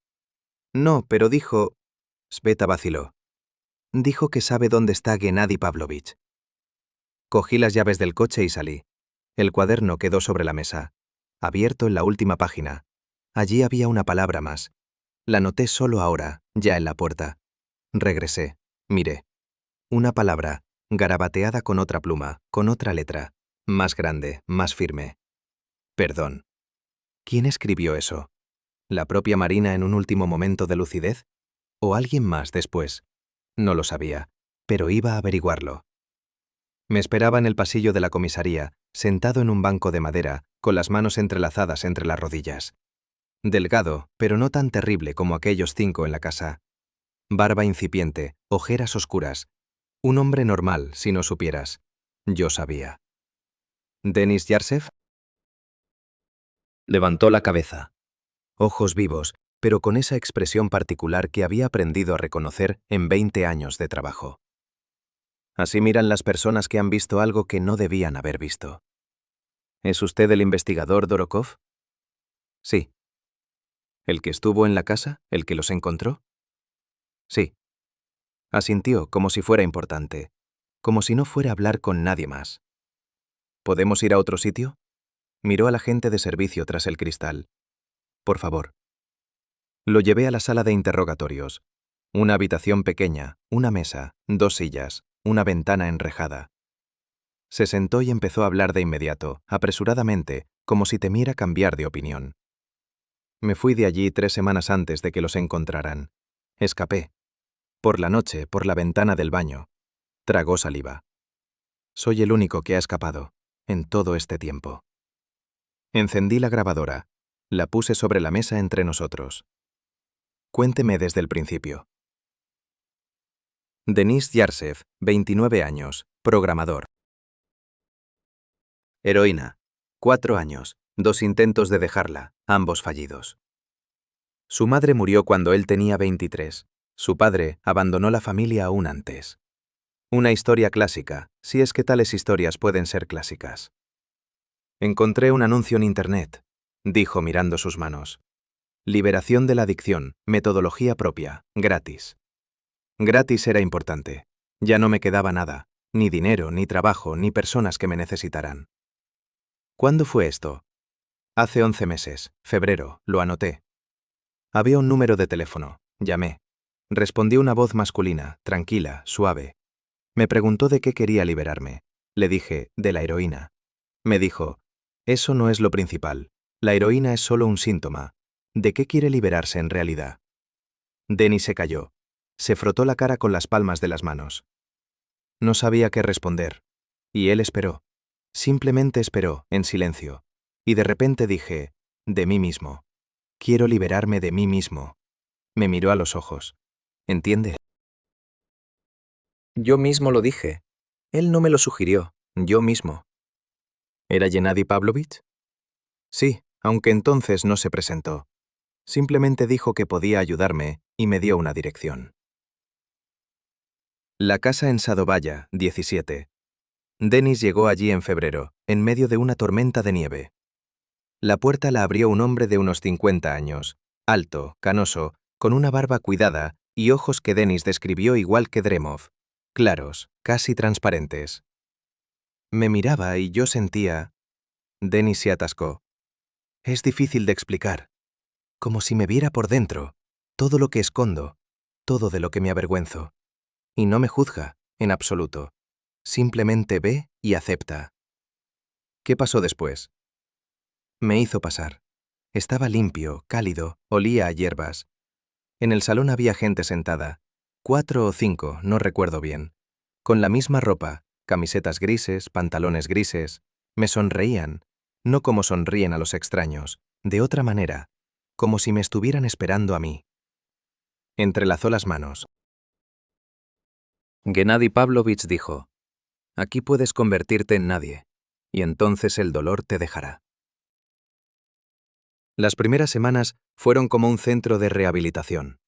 No, pero dijo... Sveta vaciló. Dijo que sabe dónde está Gennady Pavlovich. Cogí las llaves del coche y salí. El cuaderno quedó sobre la mesa, abierto en la última página. Allí había una palabra más. La noté solo ahora, ya en la puerta. Regresé. Miré. Una palabra, garabateada con otra pluma, con otra letra, más grande, más firme. Perdón. ¿Quién escribió eso? ¿La propia Marina en un último momento de lucidez? ¿O alguien más después? No lo sabía, pero iba a averiguarlo. Me esperaba en el pasillo de la comisaría, sentado en un banco de madera, con las manos entrelazadas entre las rodillas. Delgado, pero no tan terrible como aquellos 5 en la casa. Barba incipiente, ojeras oscuras. Un hombre normal, si no supieras. Yo sabía. ¿Denis Yarsev? Levantó la cabeza. Ojos vivos, pero con esa expresión particular que había aprendido a reconocer en 20 años de trabajo. Así miran las personas que han visto algo que no debían haber visto. ¿Es usted el investigador Dorokov? Sí. ¿El que estuvo en la casa? ¿El que los encontró? Sí. Asintió como si fuera importante, como si no fuera a hablar con nadie más. ¿Podemos ir a otro sitio? Miró al agente de servicio tras el cristal. Por favor. Lo llevé a la sala de interrogatorios. Una habitación pequeña, una mesa, 2 sillas, una ventana enrejada. Se sentó y empezó a hablar de inmediato, apresuradamente, como si temiera cambiar de opinión. Me fui de allí 3 semanas antes de que los encontraran. Escapé. Por la noche, por la ventana del baño. Tragó saliva. Soy el único que ha escapado, en todo este tiempo. Encendí la grabadora. La puse sobre la mesa entre nosotros. Cuénteme desde el principio. Denis Yarsev, 29 años, programador. Heroína. 4 años, 2 intentos de dejarla, ambos fallidos. Su madre murió cuando él tenía 23. Su padre abandonó la familia aún antes. Una historia clásica, si es que tales historias pueden ser clásicas. Encontré un anuncio en Internet, dijo mirando sus manos. Liberación de la adicción, metodología propia, gratis. Gratis era importante. Ya no me quedaba nada, ni dinero, ni trabajo, ni personas que me necesitaran. ¿Cuándo fue esto? Hace 11 meses, febrero, lo anoté. Había un número de teléfono, llamé. Respondió una voz masculina, tranquila, suave. Me preguntó de qué quería liberarme. Le dije, de la heroína. Me dijo, eso no es lo principal. La heroína es solo un síntoma. ¿De qué quiere liberarse en realidad? Denis se calló. Se frotó la cara con las palmas de las manos. No sabía qué responder. Y él esperó. Simplemente esperó, en silencio. Y de repente dije, de mí mismo. Quiero liberarme de mí mismo. Me miró a los ojos. ¿Entiende? Yo mismo lo dije. Él no me lo sugirió, yo mismo. ¿Era Gennady Pavlovich? Sí, aunque entonces no se presentó. Simplemente dijo que podía ayudarme y me dio una dirección. La casa en Sadovaya, 17. Denis llegó allí en febrero, en medio de una tormenta de nieve. La puerta la abrió un hombre de unos 50 años, alto, canoso, con una barba cuidada y ojos que Denis describió igual que Dremov, claros, casi transparentes. Me miraba y yo sentía... Denis se atascó. Es difícil de explicar. Como si me viera por dentro, todo lo que escondo, todo de lo que me avergüenzo. Y no me juzga, en absoluto. Simplemente ve y acepta. ¿Qué pasó después? Me hizo pasar. Estaba limpio, cálido, olía a hierbas. En el salón había gente sentada, 4 o 5, no recuerdo bien, con la misma ropa, camisetas grises, pantalones grises. Me sonreían, no como sonríen a los extraños, de otra manera, como si me estuvieran esperando a mí. Entrelazó las manos. Gennady Pavlovich dijo, aquí puedes convertirte en nadie, y entonces el dolor te dejará. Las primeras semanas fueron como un centro de rehabilitación.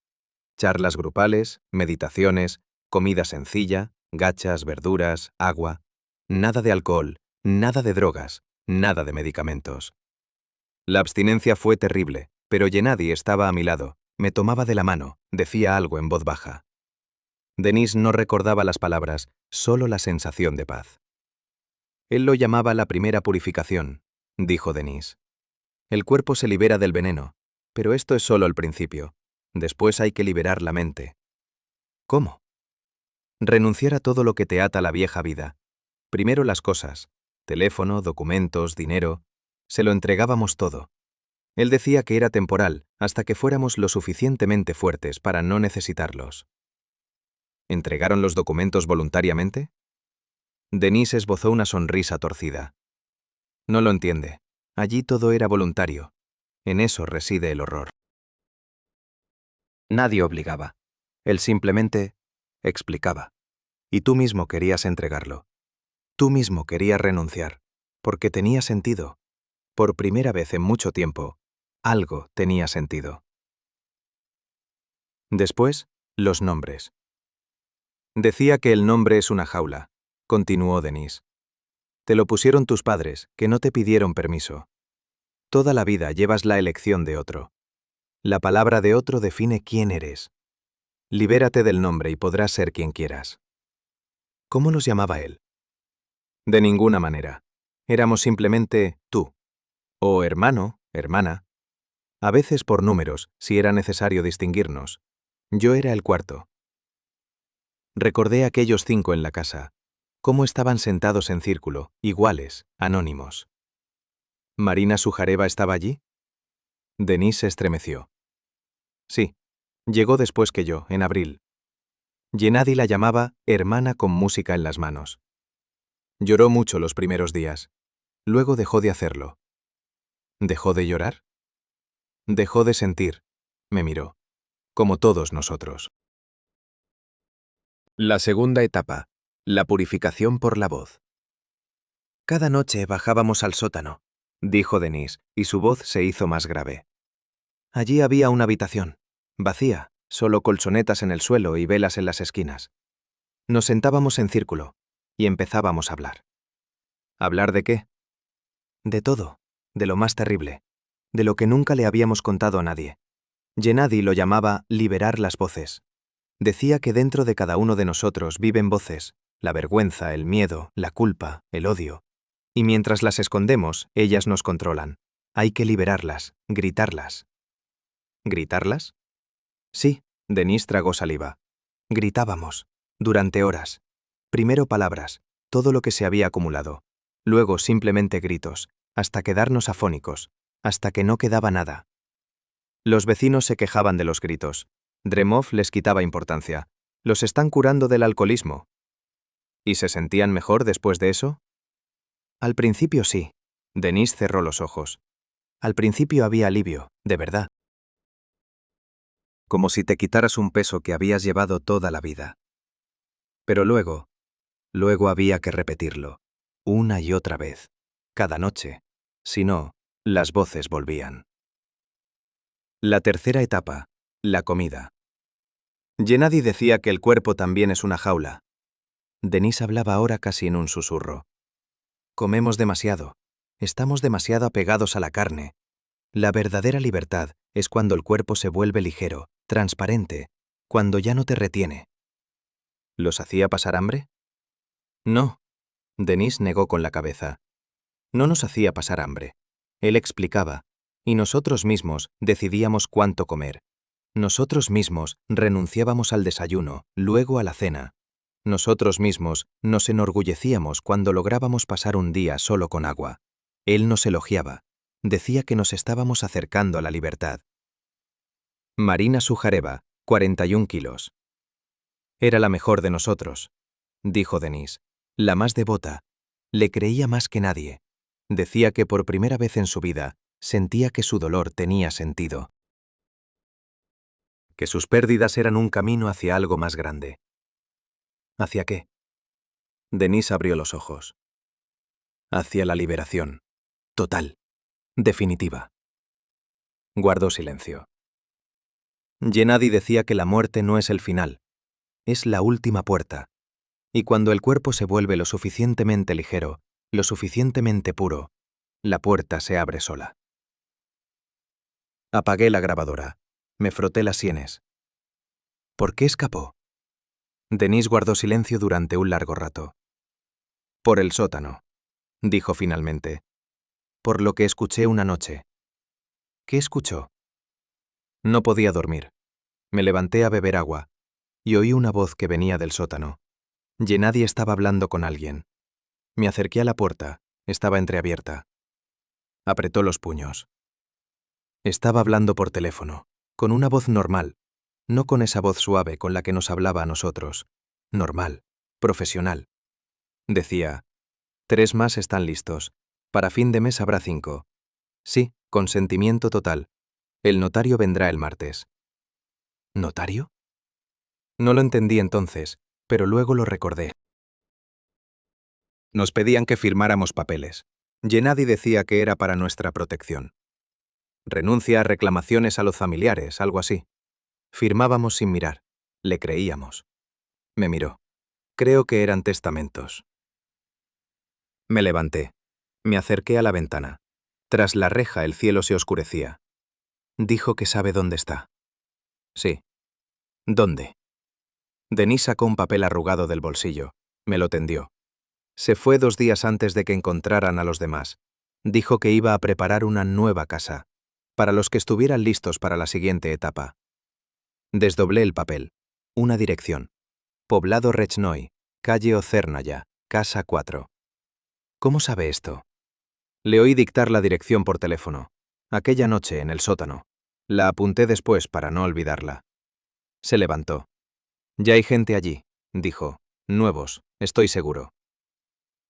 Charlas grupales, meditaciones, comida sencilla, gachas, verduras, agua. Nada de alcohol, nada de drogas, nada de medicamentos. La abstinencia fue terrible, pero Gennady estaba a mi lado, me tomaba de la mano, decía algo en voz baja. Denis no recordaba las palabras, solo la sensación de paz. Él lo llamaba la primera purificación, dijo Denis. El cuerpo se libera del veneno, Pero esto es solo el principio. Después hay que liberar la mente. ¿Cómo? Renunciar a todo lo que te ata a la vieja vida. Primero las cosas. Teléfono, documentos, dinero. Se lo entregábamos todo. Él decía que era temporal, hasta que fuéramos lo suficientemente fuertes para no necesitarlos. ¿Entregaron los documentos voluntariamente? Denise esbozó una sonrisa torcida. No lo entiende. Allí todo era voluntario. En eso reside el horror. Nadie obligaba. Él simplemente explicaba. Y tú mismo querías entregarlo. Tú mismo querías renunciar, porque tenía sentido. Por primera vez en mucho tiempo, algo tenía sentido. Después, los nombres. Decía que el nombre es una jaula, continuó Denise. Te lo pusieron tus padres, que no te pidieron permiso. Toda la vida llevas la elección de otro. La palabra de otro define quién eres. Libérate del nombre y podrás ser quien quieras. ¿Cómo nos llamaba él? De ninguna manera. Éramos simplemente tú. O hermano, hermana. A veces por números, si era necesario distinguirnos. Yo era el cuarto. Recordé a aquellos 5 en la casa. Cómo estaban sentados en círculo, iguales, anónimos. ¿Marina Sujareva estaba allí? Denise se estremeció. Sí. Llegó después que yo, en abril. Gennady la llamaba hermana con música en las manos. Lloró mucho los primeros días. Luego dejó de hacerlo. ¿Dejó de llorar? Dejó de sentir, me miró. Como todos nosotros. La segunda etapa. La purificación por la voz. Cada noche bajábamos al sótano, dijo Denise, y su voz se hizo más grave. Allí había una habitación, vacía, solo colchonetas en el suelo y velas en las esquinas. Nos sentábamos en círculo y empezábamos a hablar. ¿Hablar de qué? De todo, de lo más terrible, de lo que nunca le habíamos contado a nadie. Gennady lo llamaba liberar las voces. Decía que dentro de cada uno de nosotros viven voces, la vergüenza, el miedo, la culpa, el odio. Y mientras las escondemos, ellas nos controlan. Hay que liberarlas, gritarlas. ¿Gritarlas? Sí, Denise tragó saliva. Gritábamos, durante horas. Primero palabras, todo lo que se había acumulado. Luego simplemente gritos, hasta quedarnos afónicos, hasta que no quedaba nada. Los vecinos se quejaban de los gritos. Dremov les quitaba importancia. Los están curando del alcoholismo. ¿Y se sentían mejor después de eso? Al principio sí. Denise cerró los ojos. Al principio había alivio, de verdad. Como si te quitaras un peso que habías llevado toda la vida. Pero luego había que repetirlo, una y otra vez, cada noche. Si no, las voces volvían. La tercera etapa, la comida. Gennady decía que el cuerpo también es una jaula. Denise hablaba ahora casi en un susurro. Comemos demasiado. Estamos demasiado apegados a la carne. La verdadera libertad es cuando el cuerpo se vuelve ligero, transparente, cuando ya no te retiene. ¿Los hacía pasar hambre? No. Denise negó con la cabeza. No nos hacía pasar hambre. Él explicaba, y nosotros mismos decidíamos cuánto comer. Nosotros mismos renunciábamos al desayuno, luego a la cena. Nosotros mismos nos enorgullecíamos cuando lográbamos pasar un día solo con agua. Él nos elogiaba. Decía que nos estábamos acercando a la libertad. Marina Sujareva, 41 kilos. Era la mejor de nosotros, dijo Denise, la más devota. Le creía más que nadie. Decía que por primera vez en su vida sentía que su dolor tenía sentido. Que sus pérdidas eran un camino hacia algo más grande. ¿Hacia qué? Denise abrió los ojos. Hacia la liberación. Total. Definitiva. Guardó silencio. Gennady decía que la muerte no es el final. Es la última puerta. Y cuando el cuerpo se vuelve lo suficientemente ligero, lo suficientemente puro, la puerta se abre sola. Apagué la grabadora. Me froté las sienes. ¿Por qué escapó? Denise guardó silencio durante un largo rato. Por el sótano, dijo finalmente. Por lo que escuché una noche. ¿Qué escuchó? No podía dormir. Me levanté a beber agua y oí una voz que venía del sótano. Gennady estaba hablando con alguien. Me acerqué a la puerta. Estaba entreabierta. Apretó los puños. Estaba hablando por teléfono, con una voz normal, no con esa voz suave con la que nos hablaba a nosotros. Normal, profesional. Decía: 3 más están listos. Para fin de mes habrá 5. Sí, consentimiento total. El notario vendrá el martes. ¿Notario? No lo entendí entonces, pero luego lo recordé. Nos pedían que firmáramos papeles. Gennady decía que era para nuestra protección. Renuncia, reclamaciones a los familiares, algo así. Firmábamos sin mirar. Le creíamos. Me miró. Creo que eran testamentos. Me levanté. Me acerqué a la ventana. Tras la reja el cielo se oscurecía. Dijo que sabe dónde está. Sí. ¿Dónde? Denis sacó un papel arrugado del bolsillo. Me lo tendió. Se fue 2 días antes de que encontraran a los demás. Dijo que iba a preparar una nueva casa, para los que estuvieran listos para la siguiente etapa. Desdoblé el papel. Una dirección. Poblado Rechnoi, calle Ocernaya, casa 4. ¿Cómo sabe esto? Le oí dictar la dirección por teléfono. Aquella noche, en el sótano. La apunté después para no olvidarla. Se levantó. Ya hay gente allí, dijo. Nuevos, estoy seguro.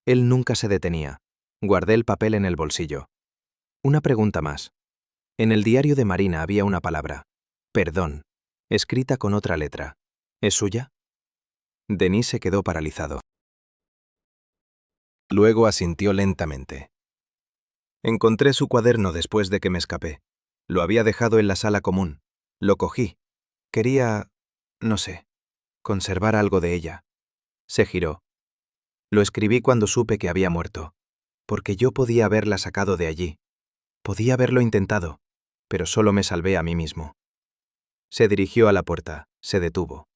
Él nunca se detenía. Guardé el papel en el bolsillo. Una pregunta más. En el diario de Marina había una palabra. Perdón. Escrita con otra letra. ¿Es suya? Denis se quedó paralizado. Luego asintió lentamente. Encontré su cuaderno después de que me escapé. Lo había dejado en la sala común. Lo cogí. Quería, no sé, conservar algo de ella. Se giró. Lo escribí cuando supe que había muerto, porque yo podía haberla sacado de allí. Podía haberlo intentado, pero solo me salvé a mí mismo. Se dirigió a la puerta, se detuvo.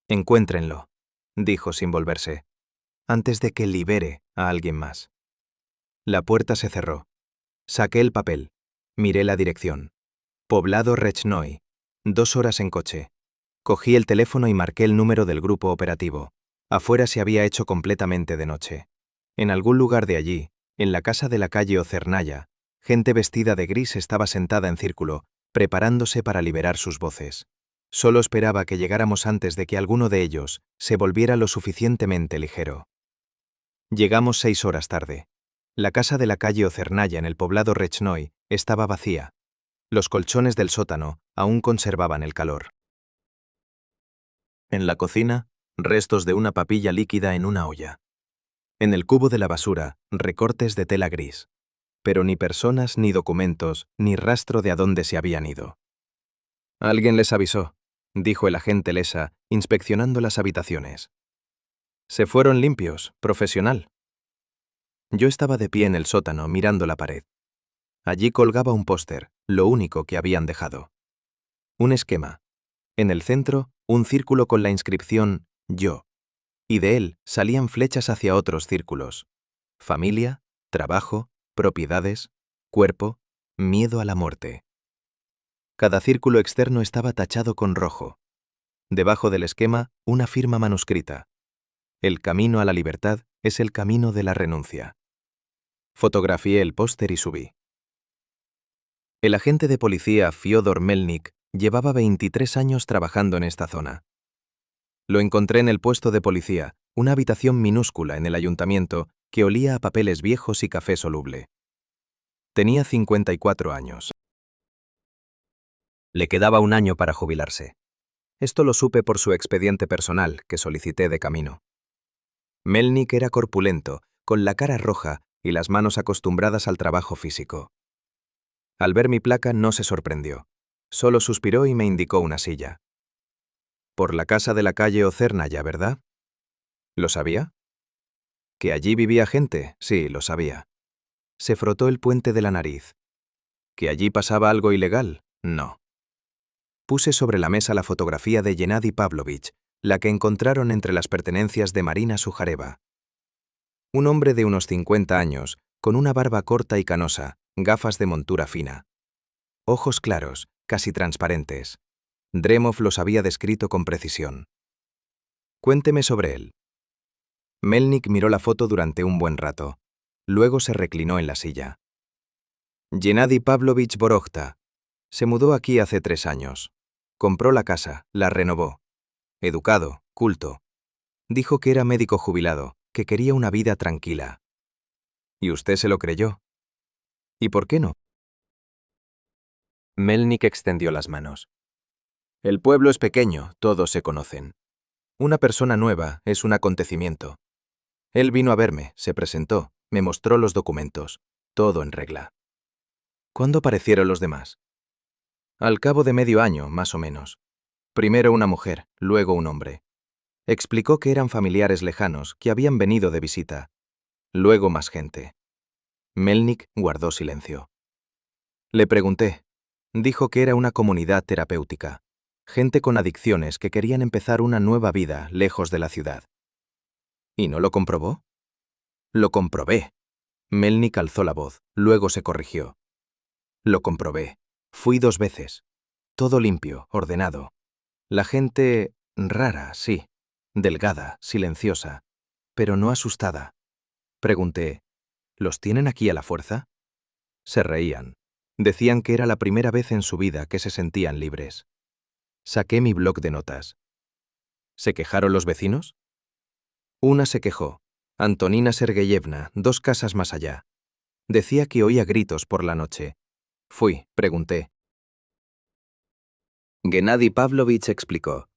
Encuéntrenlo, dijo sin volverse, antes de que libere a alguien más. La puerta se cerró. Saqué el papel. Miré la dirección. Poblado Rechnoi. 2 horas en coche. Cogí el teléfono y marqué el número del grupo operativo. Afuera se había hecho completamente de noche. En algún lugar de allí, en la casa de la calle Ocernaya, gente vestida de gris estaba sentada en círculo, preparándose para liberar sus voces. Solo esperaba que llegáramos antes de que alguno de ellos se volviera lo suficientemente ligero. Llegamos 6 horas tarde. La casa de la calle Ocernaya en el poblado Rechnoi estaba vacía. Los colchones del sótano aún conservaban el calor. En la cocina, restos de una papilla líquida en una olla. En el cubo de la basura, recortes de tela gris. Pero ni personas, ni documentos, ni rastro de a dónde se habían ido. Alguien les avisó, dijo el agente Lesa, inspeccionando las habitaciones. Se fueron limpios, profesional. Yo estaba de pie en el sótano mirando la pared. Allí colgaba un póster, lo único que habían dejado. Un esquema. En el centro, un círculo con la inscripción «Yo», y de él salían flechas hacia otros círculos. Familia, trabajo, propiedades, cuerpo, miedo a la muerte. Cada círculo externo estaba tachado con rojo. Debajo del esquema, una firma manuscrita. El camino a la libertad es el camino de la renuncia. Fotografié el póster y subí. El agente de policía Fyodor Melnik llevaba 23 años trabajando en esta zona. Lo encontré en el puesto de policía, una habitación minúscula en el ayuntamiento que olía a papeles viejos y café soluble. Tenía 54 años. Le quedaba 1 año para jubilarse. Esto lo supe por su expediente personal, que solicité de camino. Melnik era corpulento, con la cara roja y las manos acostumbradas al trabajo físico. Al ver mi placa no se sorprendió. Solo suspiró y me indicó una silla. Por la casa de la calle Ocernaya, ¿verdad? ¿Lo sabía? ¿Que allí vivía gente? Sí, lo sabía. Se frotó el puente de la nariz. ¿Que allí pasaba algo ilegal? No. Puse sobre la mesa la fotografía de Gennady Pavlovich, la que encontraron entre las pertenencias de Marina Sujareva. Un hombre de unos 50 años, con una barba corta y canosa, gafas de montura fina. Ojos claros, casi transparentes. Dremov los había descrito con precisión. Cuénteme sobre él. Melnik miró la foto durante un buen rato. Luego se reclinó en la silla. Gennady Pavlovich Vorokhta. Se mudó aquí hace 3 años. Compró la casa, la renovó. Educado, culto. Dijo que era médico jubilado, que quería una vida tranquila. ¿Y usted se lo creyó? ¿Y por qué no? Melnik extendió las manos. El pueblo es pequeño, todos se conocen. Una persona nueva es un acontecimiento. Él vino a verme, se presentó, me mostró los documentos. Todo en regla. ¿Cuándo aparecieron los demás? Al cabo de medio año, más o menos. Primero una mujer, luego un hombre. Explicó que eran familiares lejanos, que habían venido de visita. Luego más gente. Melnik guardó silencio. Le pregunté. Dijo que era una comunidad terapéutica. Gente con adicciones que querían empezar una nueva vida lejos de la ciudad. ¿Y no lo comprobó? Lo comprobé. Melnik alzó la voz, luego se corrigió. Lo comprobé. Fui 2 veces. Todo limpio, ordenado. La gente rara, sí. Delgada, silenciosa, pero no asustada. Pregunté, ¿los tienen aquí a la fuerza? Se reían. Decían que era la primera vez en su vida que se sentían libres. Saqué mi bloc de notas. ¿Se quejaron los vecinos? Una se quejó. Antonina Sergeyevna, 2 casas más allá. Decía que oía gritos por la noche. Fui, pregunté. Gennady Pavlovich explicó.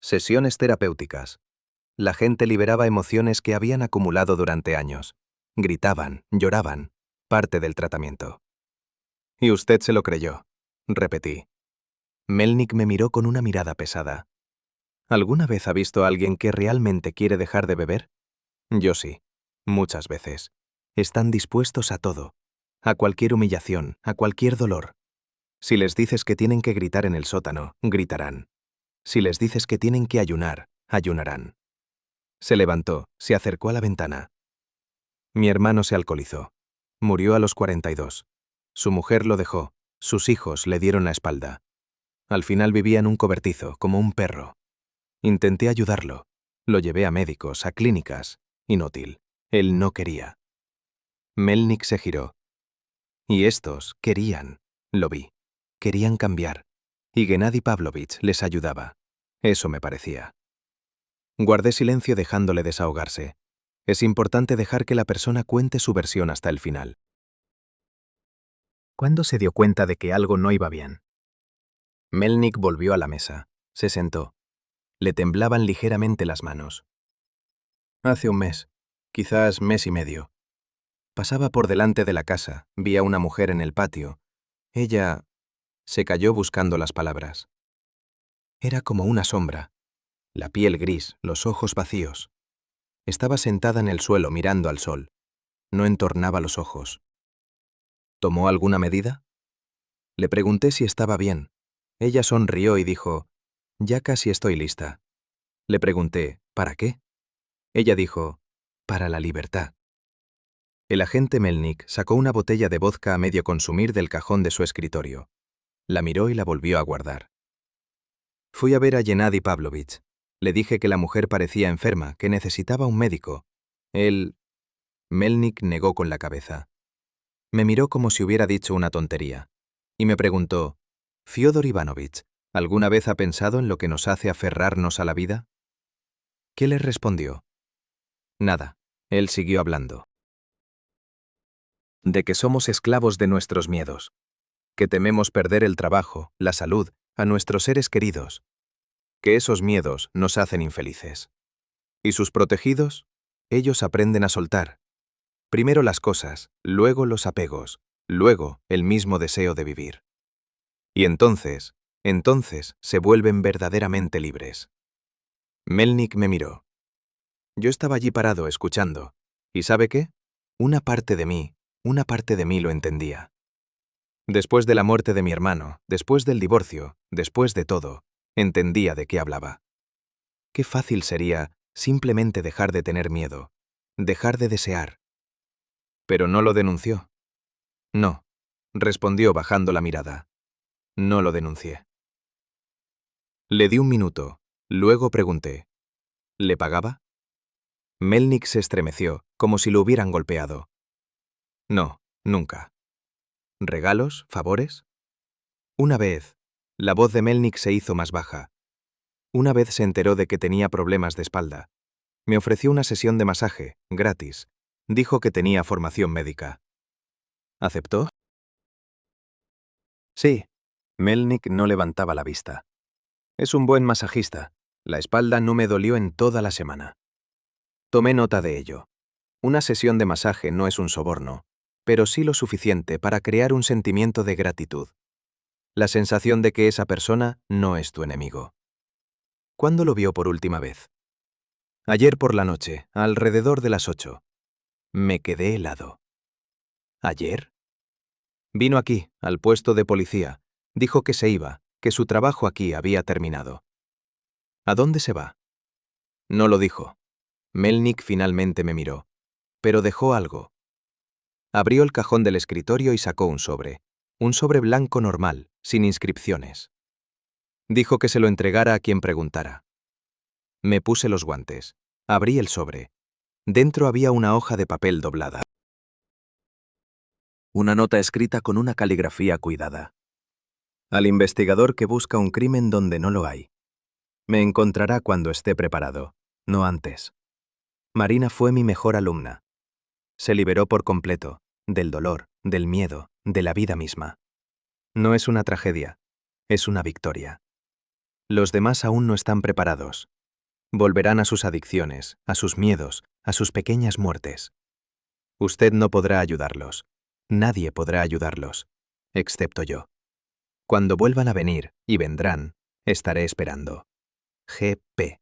Sesiones terapéuticas. La gente liberaba emociones que habían acumulado durante años. Gritaban, lloraban. Parte del tratamiento. ¿Y usted se lo creyó? Repetí. Melnik me miró con una mirada pesada. ¿Alguna vez ha visto a alguien que realmente quiere dejar de beber? Yo sí. Muchas veces. Están dispuestos a todo. A cualquier humillación, a cualquier dolor. Si les dices que tienen que gritar en el sótano, gritarán. Si les dices que tienen que ayunar, ayunarán. Se levantó, se acercó a la ventana. Mi hermano se alcoholizó. Murió a los 42. Su mujer lo dejó. Sus hijos le dieron la espalda. Al final vivía en un cobertizo, como un perro. Intenté ayudarlo. Lo llevé a médicos, a clínicas. Inútil. Él no quería. Melnik se giró. Y estos querían. Lo vi. Querían cambiar. Y Gennady Pavlovich les ayudaba. Eso me parecía. Guardé silencio dejándole desahogarse. Es importante dejar que la persona cuente su versión hasta el final. ¿Cuándo se dio cuenta de que algo no iba bien? Melnik volvió a la mesa. Se sentó. Le temblaban ligeramente las manos. Hace un mes, quizás mes y medio. Pasaba por delante de la casa, vi a una mujer en el patio. Ella se calló buscando las palabras. Era como una sombra. La piel gris, los ojos vacíos. Estaba sentada en el suelo mirando al sol. No entornaba los ojos. ¿Tomó alguna medida? Le pregunté si estaba bien. Ella sonrió y dijo, ya casi estoy lista. Le pregunté, ¿para qué? Ella dijo, para la libertad. El agente Melnik sacó una botella de vodka a medio consumir del cajón de su escritorio. La miró y la volvió a guardar. Fui a ver a Gennady Pavlovich. Le dije que la mujer parecía enferma, que necesitaba un médico. Melnik negó con la cabeza. Me miró como si hubiera dicho una tontería. Y me preguntó, Fyodor Ivanovich, ¿alguna vez ha pensado en lo que nos hace aferrarnos a la vida? ¿Qué le respondió? Nada. Él siguió hablando. De que somos esclavos de nuestros miedos. Que tememos perder el trabajo, la salud, a nuestros seres queridos. Que esos miedos nos hacen infelices. ¿Y sus protegidos? Ellos aprenden a soltar. Primero las cosas, luego los apegos, luego el mismo deseo de vivir. Y entonces se vuelven verdaderamente libres. Melnik me miró. Yo estaba allí parado escuchando. ¿Y sabe qué? Una parte de mí lo entendía. Después de la muerte de mi hermano, después del divorcio, después de todo, entendía de qué hablaba. Qué fácil sería simplemente dejar de tener miedo, dejar de desear. Pero no lo denunció. No, respondió bajando la mirada. No lo denuncié. Le di un minuto. Luego pregunté. ¿Le pagaba? Melnik se estremeció, como si lo hubieran golpeado. No, nunca. ¿Regalos? ¿Favores? Una vez, la voz de Melnik se hizo más baja. Una vez se enteró de que tenía problemas de espalda. Me ofreció una sesión de masaje, gratis. Dijo que tenía formación médica. ¿Aceptó? Sí. Melnik no levantaba la vista. Es un buen masajista. La espalda no me dolió en toda la semana. Tomé nota de ello. Una sesión de masaje no es un soborno, pero sí lo suficiente para crear un sentimiento de gratitud. La sensación de que esa persona no es tu enemigo. ¿Cuándo lo vio por última vez? Ayer por la noche, alrededor de las 8. Me quedé helado. ¿Ayer? Vino aquí, al puesto de policía. Dijo que se iba, que su trabajo aquí había terminado. ¿A dónde se va? No lo dijo. Melnik finalmente me miró, pero dejó algo. Abrió el cajón del escritorio y sacó un sobre blanco normal, sin inscripciones. Dijo que se lo entregara a quien preguntara. Me puse los guantes, abrí el sobre. Dentro había una hoja de papel doblada. Una nota escrita con una caligrafía cuidada. Al investigador que busca un crimen donde no lo hay. Me encontrará cuando esté preparado, no antes. Marina fue mi mejor alumna. Se liberó por completo, del dolor, del miedo, de la vida misma. No es una tragedia, es una victoria. Los demás aún no están preparados. Volverán a sus adicciones, a sus miedos, a sus pequeñas muertes. Usted no podrá ayudarlos. Nadie podrá ayudarlos, excepto yo. Cuando vuelvan a venir, y vendrán, estaré esperando. G.P.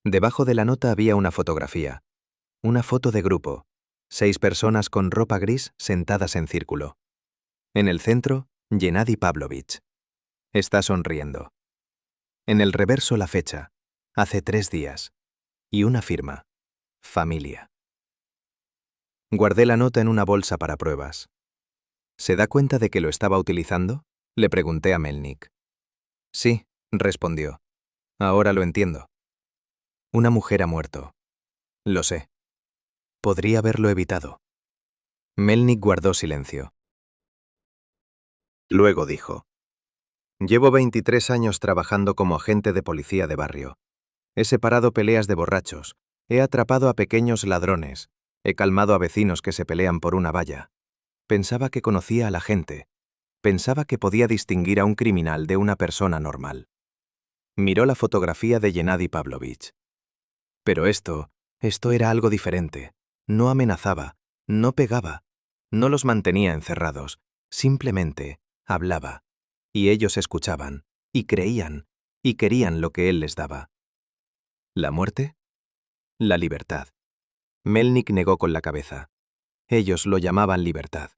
Debajo de la nota había una fotografía. Una foto de grupo. 6 personas con ropa gris sentadas en círculo. En el centro, Gennady Pavlovich. Está sonriendo. En el reverso la fecha. Hace 3 días. Y una firma. Familia. Guardé la nota en una bolsa para pruebas. ¿Se da cuenta de que lo estaba utilizando? Le pregunté a Melnik. Sí, respondió. Ahora lo entiendo. Una mujer ha muerto. Lo sé. Podría haberlo evitado. Melnik guardó silencio. Luego dijo. Llevo 23 años trabajando como agente de policía de barrio. He separado peleas de borrachos. He atrapado a pequeños ladrones. He calmado a vecinos que se pelean por una valla. Pensaba que conocía a la gente. Pensaba que podía distinguir a un criminal de una persona normal. Miró la fotografía de Gennady Pavlovich. Pero esto era algo diferente. No amenazaba, no pegaba, no los mantenía encerrados. Simplemente hablaba. Y ellos escuchaban, y creían, y querían lo que él les daba. ¿La muerte? La libertad. Melnik negó con la cabeza. Ellos lo llamaban libertad.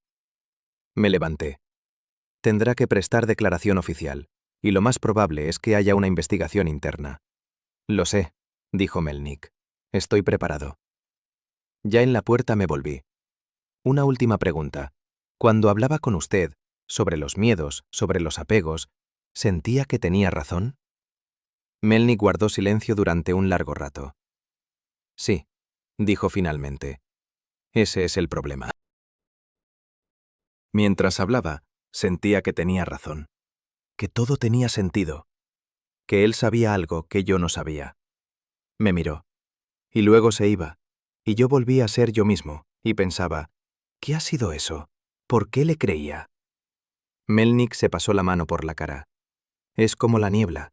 Me levanté. Tendrá que prestar declaración oficial, y lo más probable es que haya una investigación interna. Lo sé, dijo Melnik. Estoy preparado. Ya en la puerta me volví. Una última pregunta. Cuando hablaba con usted, sobre los miedos, sobre los apegos, ¿sentía que tenía razón? Melnik guardó silencio durante un largo rato. Sí, dijo finalmente. Ese es el problema. Mientras hablaba, sentía que tenía razón. Que todo tenía sentido. Que él sabía algo que yo no sabía. Me miró. Y luego se iba. Y yo volví a ser yo mismo, y pensaba, ¿qué ha sido eso? ¿Por qué le creía? Melnik se pasó la mano por la cara. Es como la niebla.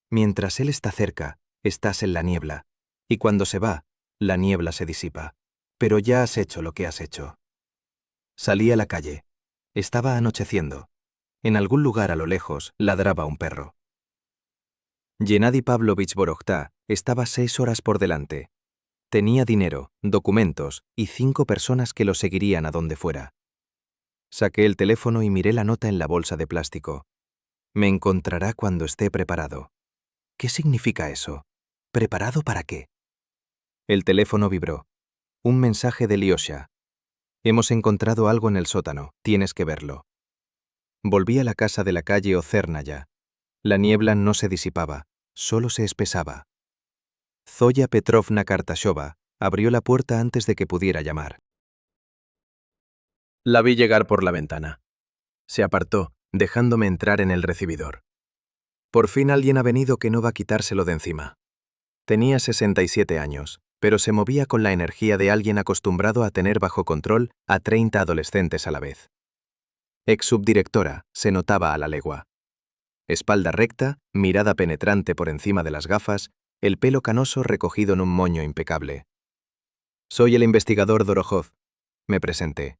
Mientras él está cerca, estás en la niebla. Y cuando se va, la niebla se disipa. Pero ya has hecho lo que has hecho. Salí a la calle. Estaba anocheciendo. En algún lugar a lo lejos ladraba un perro. Gennady Pavlovich Vorokhta estaba 6 horas por delante. Tenía dinero, documentos y 5 personas que lo seguirían a donde fuera. Saqué el teléfono y miré la nota en la bolsa de plástico. Me encontrará cuando esté preparado. ¿Qué significa eso? ¿Preparado para qué? El teléfono vibró. Un mensaje de Lyosha. Hemos encontrado algo en el sótano, tienes que verlo. Volví a la casa de la calle Ocernaya. La niebla no se disipaba, solo se espesaba. Zoya Petrovna Kartashova abrió la puerta antes de que pudiera llamar. La vi llegar por la ventana. Se apartó, dejándome entrar en el recibidor. Por fin alguien ha venido que no va a quitárselo de encima. Tenía 67 años, pero se movía con la energía de alguien acostumbrado a tener bajo control a 30 adolescentes a la vez. Ex subdirectora, se notaba a la legua. Espalda recta, mirada penetrante por encima de las gafas, el pelo canoso recogido en un moño impecable. Soy el investigador Dorohov. Me presenté.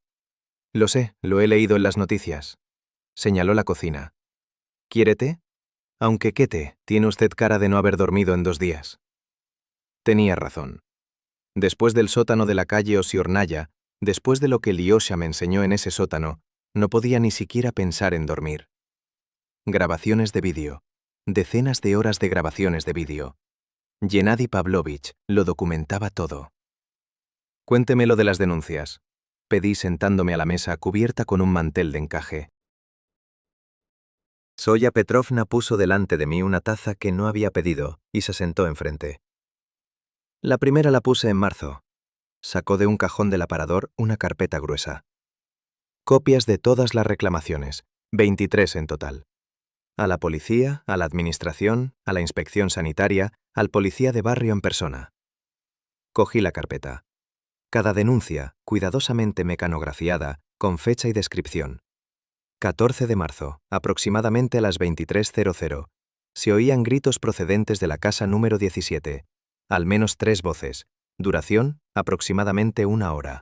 Lo sé, lo he leído en las noticias. Señaló la cocina. ¿Quiere té? Aunque qué té, tiene usted cara de no haber dormido en 2 días. Tenía razón. Después del sótano de la calle Osiornaya, después de lo que Lyosha me enseñó en ese sótano, no podía ni siquiera pensar en dormir. Grabaciones de vídeo. Decenas de horas de grabaciones de vídeo. Gennady Pavlovich lo documentaba todo. Cuénteme lo de las denuncias. Pedí sentándome a la mesa cubierta con un mantel de encaje. Zoya Petrovna puso delante de mí una taza que no había pedido y se sentó enfrente. La primera la puse en marzo. Sacó de un cajón del aparador una carpeta gruesa. Copias de todas las reclamaciones, 23 en total. A la policía, a la administración, a la inspección sanitaria, al policía de barrio en persona. Cogí la carpeta. Cada denuncia, cuidadosamente mecanografiada, con fecha y descripción. 14 de marzo, aproximadamente a las 23:00. Se oían gritos procedentes de la casa número 17. Al menos 3 voces. Duración, aproximadamente 1 hora.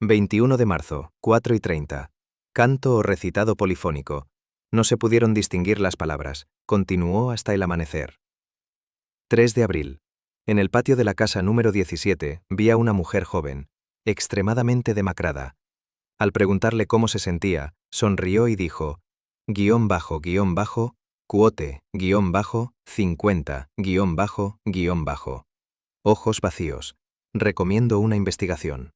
21 de marzo, 4:30. Canto o recitado polifónico. No se pudieron distinguir las palabras. Continuó hasta el amanecer. 3 de abril. En el patio de la casa número 17 vi a una mujer joven, extremadamente demacrada. Al preguntarle cómo se sentía, sonrió y dijo, quote, 50, ojos vacíos. Recomiendo una investigación.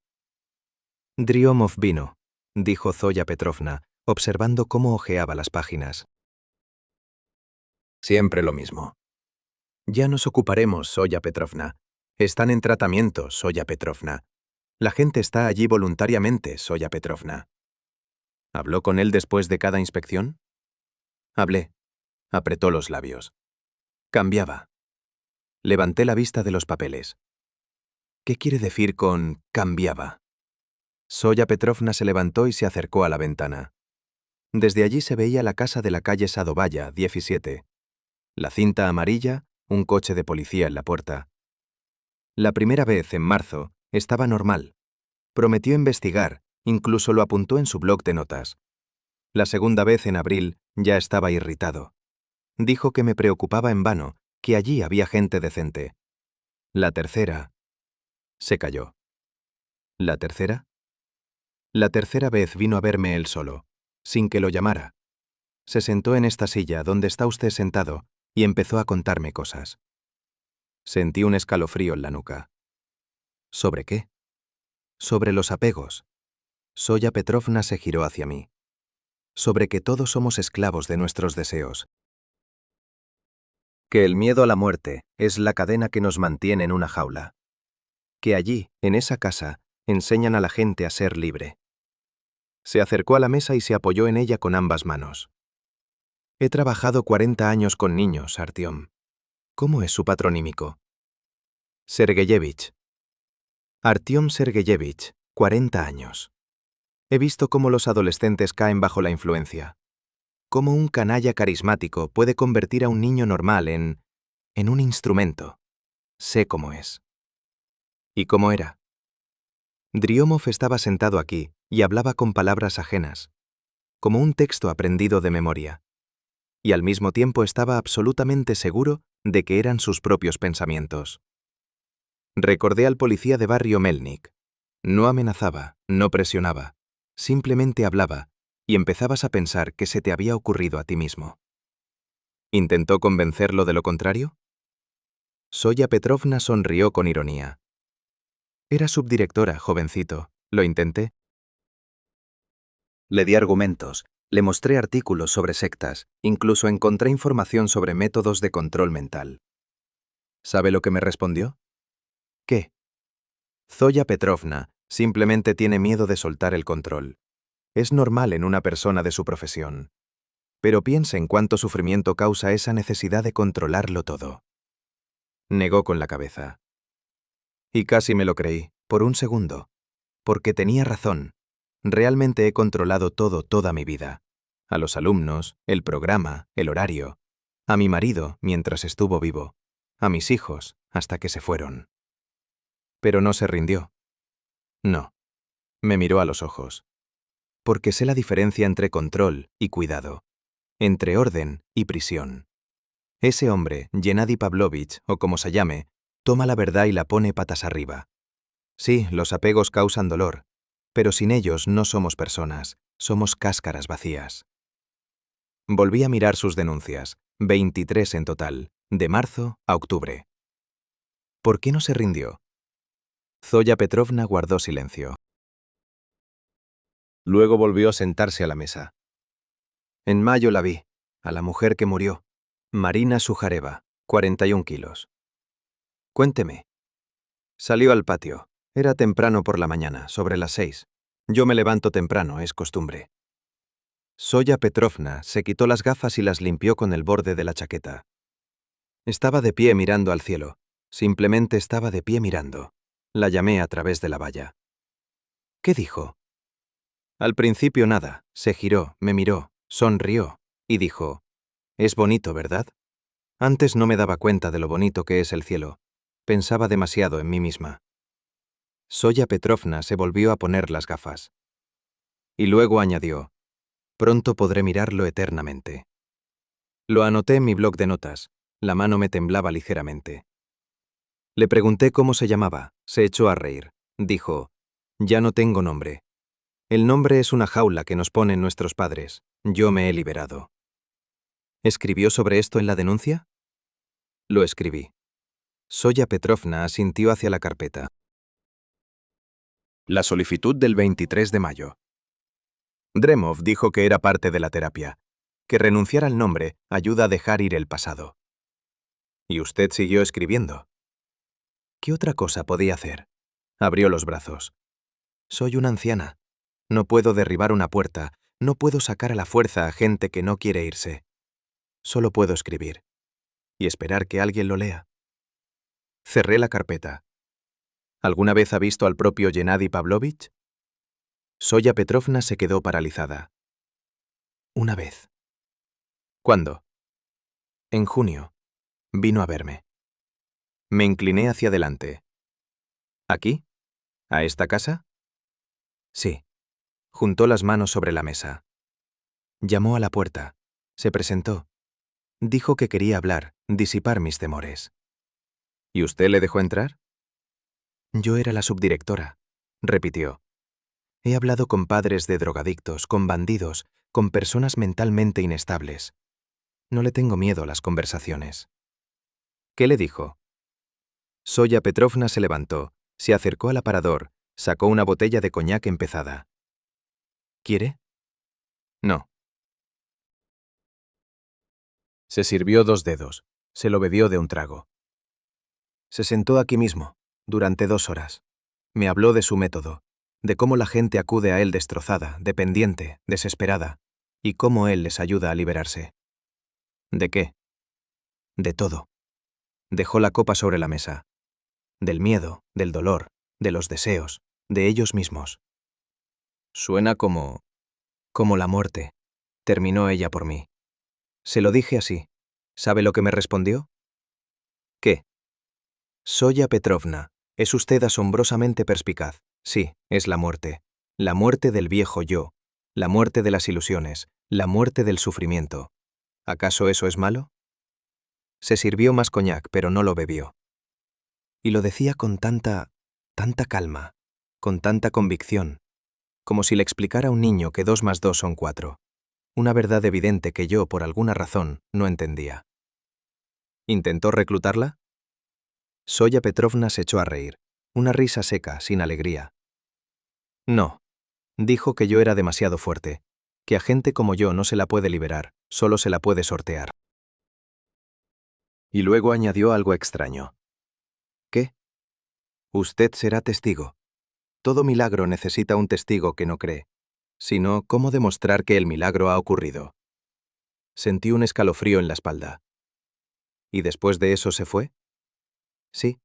Driomov vino, dijo Zoya Petrovna, observando cómo hojeaba las páginas. Siempre lo mismo. Ya nos ocuparemos, Zoya Petrovna. Están en tratamiento, Zoya Petrovna. La gente está allí voluntariamente, Zoya Petrovna. ¿Habló con él después de cada inspección? Hablé. Apretó los labios. Cambiaba. Levanté la vista de los papeles. ¿Qué quiere decir con cambiaba? Zoya Petrovna se levantó y se acercó a la ventana. Desde allí se veía la casa de la calle Sadovaya, 17. La cinta amarilla, un coche de policía en la puerta. La primera vez, en marzo, estaba normal. Prometió investigar, incluso lo apuntó en su bloc de notas. La segunda vez, en abril, ya estaba irritado. Dijo que me preocupaba en vano, que allí había gente decente. La tercera... Se calló. ¿La tercera? La tercera vez vino a verme él solo, sin que lo llamara. Se sentó en esta silla donde está usted sentado y empezó a contarme cosas. Sentí un escalofrío en la nuca. ¿Sobre qué? Sobre los apegos. Zoya Petrovna se giró hacia mí. Sobre que todos somos esclavos de nuestros deseos. Que el miedo a la muerte es la cadena que nos mantiene en una jaula. Que allí, en esa casa, enseñan a la gente a ser libre. Se acercó a la mesa y se apoyó en ella con ambas manos. He trabajado 40 años con niños, Artyom. ¿Cómo es su patronímico? Sergeyevich. Artyom Sergeyevich, 40 años. He visto cómo los adolescentes caen bajo la influencia. Cómo un canalla carismático puede convertir a un niño normal en un instrumento. Sé cómo es. ¿Y cómo era? Driomov estaba sentado aquí y hablaba con palabras ajenas, como un texto aprendido de memoria. Y al mismo tiempo estaba absolutamente seguro de que eran sus propios pensamientos. Recordé al policía de barrio Melnik. No amenazaba, no presionaba, simplemente hablaba, y empezabas a pensar que se te había ocurrido a ti mismo. ¿Intentó convencerlo de lo contrario? Zoya Petrovna sonrió con ironía. Era subdirectora, jovencito. Lo intenté. Le di argumentos, Le mostré artículos sobre sectas, incluso encontré información sobre métodos de control mental. ¿Sabe lo que me respondió? ¿Qué? Zoya Petrovna simplemente tiene miedo de soltar el control. Es normal en una persona de su profesión. Pero piensa en cuánto sufrimiento causa esa necesidad de controlarlo todo. Negó con la cabeza. Y casi me lo creí, por un segundo. Porque tenía razón. Realmente he controlado todo toda mi vida. A los alumnos, el programa, el horario. A mi marido, mientras estuvo vivo. A mis hijos, hasta que se fueron. Pero no se rindió. No. Me miró a los ojos. Porque sé la diferencia entre control y cuidado. Entre orden y prisión. Ese hombre, Gennady Pavlovich, o como se llame, toma la verdad y la pone patas arriba. Sí, los apegos causan dolor, pero sin ellos no somos personas, somos cáscaras vacías. Volví a mirar sus denuncias, 23 en total, de marzo a octubre. ¿Por qué no se rindió? Zoya Petrovna guardó silencio. Luego volvió a sentarse a la mesa. En mayo la vi, a la mujer que murió, Marina Sujareva, 41 kilos. Cuénteme. Salió al patio. Era temprano por la mañana, sobre las 6. Yo me levanto temprano, es costumbre. Zoya Petrovna se quitó las gafas y las limpió con el borde de la chaqueta. Estaba de pie mirando al cielo. Simplemente estaba de pie mirando. La llamé a través de la valla. ¿Qué dijo? Al principio nada. Se giró, me miró, sonrió y dijo: «Es bonito, ¿verdad?» Antes no me daba cuenta de lo bonito que es el cielo. Pensaba demasiado en mí misma. Zoya Petrovna se volvió a poner las gafas. Y luego añadió: «Pronto podré mirarlo eternamente». Lo anoté en mi bloc de notas. La mano me temblaba ligeramente. Le pregunté cómo se llamaba. Se echó a reír. Dijo: «Ya no tengo nombre. El nombre es una jaula que nos ponen nuestros padres. Yo me he liberado». ¿Escribió sobre esto en la denuncia? Lo escribí. Zoya Petrovna asintió hacia la carpeta. La solicitud del 23 de mayo. Dremov dijo que era parte de la terapia, que renunciar al nombre ayuda a dejar ir el pasado. ¿Y usted siguió escribiendo? ¿Qué otra cosa podía hacer? Abrió los brazos. Soy una anciana. No puedo derribar una puerta, no puedo sacar a la fuerza a gente que no quiere irse. Solo puedo escribir. Y esperar que alguien lo lea. Cerré la carpeta. ¿Alguna vez ha visto al propio Gennady Pavlovich? Zoya Petrovna se quedó paralizada. Una vez. ¿Cuándo? En junio. Vino a verme. Me incliné hacia adelante. ¿Aquí? ¿A esta casa? Sí. Juntó las manos sobre la mesa. Llamó a la puerta. Se presentó. Dijo que quería hablar, disipar mis temores. ¿Y usted le dejó entrar? Yo era la subdirectora, repitió. He hablado con padres de drogadictos, con bandidos, con personas mentalmente inestables. No le tengo miedo a las conversaciones. ¿Qué le dijo? Zoya Petrovna se levantó, se acercó al aparador, sacó una botella de coñac empezada. ¿Quiere? No. Se sirvió 2 dedos. Se lo bebió de un trago. Se sentó aquí mismo, durante 2 horas. Me habló de su método, de cómo la gente acude a él destrozada, dependiente, desesperada, y cómo él les ayuda a liberarse. ¿De qué? De todo. Dejó la copa sobre la mesa. Del miedo, del dolor, de los deseos, de ellos mismos. Suena como la muerte. Terminó ella por mí. Se lo dije así. ¿Sabe lo que me respondió? ¿Qué? Zoya Petrovna, es usted asombrosamente perspicaz. Sí, es la muerte. La muerte del viejo yo. La muerte de las ilusiones. La muerte del sufrimiento. ¿Acaso eso es malo? Se sirvió más coñac, pero no lo bebió. Y lo decía con tanta calma, con tanta convicción, como si le explicara a un niño que 2 más 2 son 4. Una verdad evidente que yo, por alguna razón, no entendía. ¿Intentó reclutarla? Zoya Petrovna se echó a reír, una risa seca, sin alegría. No. Dijo que yo era demasiado fuerte, que a gente como yo no se la puede liberar, solo se la puede sortear. Y luego añadió algo extraño. ¿Qué? Usted será testigo. Todo milagro necesita un testigo que no cree. Si no, ¿cómo demostrar que el milagro ha ocurrido? Sentí un escalofrío en la espalda. ¿Y después de eso se fue? Sí.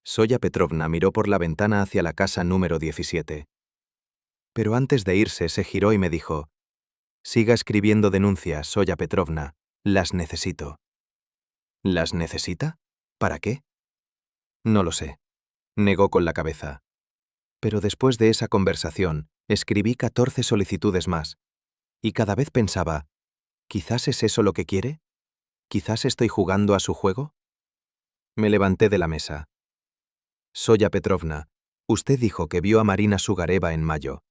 Soya Petrovna miró por la ventana hacia la casa número 17. Pero antes de irse se giró y me dijo: «Siga escribiendo denuncias, Soya Petrovna. Las necesito». ¿Las necesita? ¿Para qué? No lo sé. Negó con la cabeza. Pero después de esa conversación, escribí 14 solicitudes más. Y cada vez pensaba: ¿quizás es eso lo que quiere? ¿Quizás estoy jugando a su juego? Me levanté de la mesa. Soya Petrovna, usted dijo que vio a Marina Sugareva en mayo.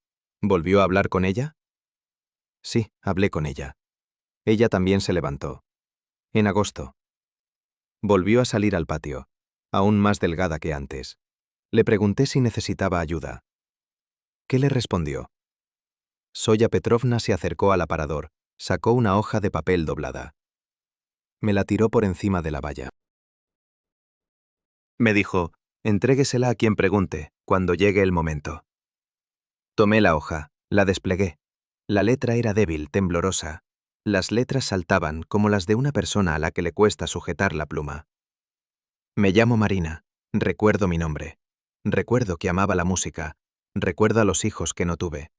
¿Volvió a hablar con ella? Sí, hablé con ella. Ella también se levantó. En agosto. Volvió a salir al patio, aún más delgada que antes. Le pregunté si necesitaba ayuda. ¿Qué le respondió? Soya Petrovna se acercó al aparador, sacó una hoja de papel doblada. Me la tiró por encima de la valla. Me dijo: entréguesela a quien pregunte, cuando llegue el momento. Tomé la hoja, la desplegué. La letra era débil, temblorosa. Las letras saltaban como las de una persona a la que le cuesta sujetar la pluma. Me llamo Marina. Recuerdo mi nombre. Recuerdo que amaba la música. Recuerdo a los hijos que no tuve.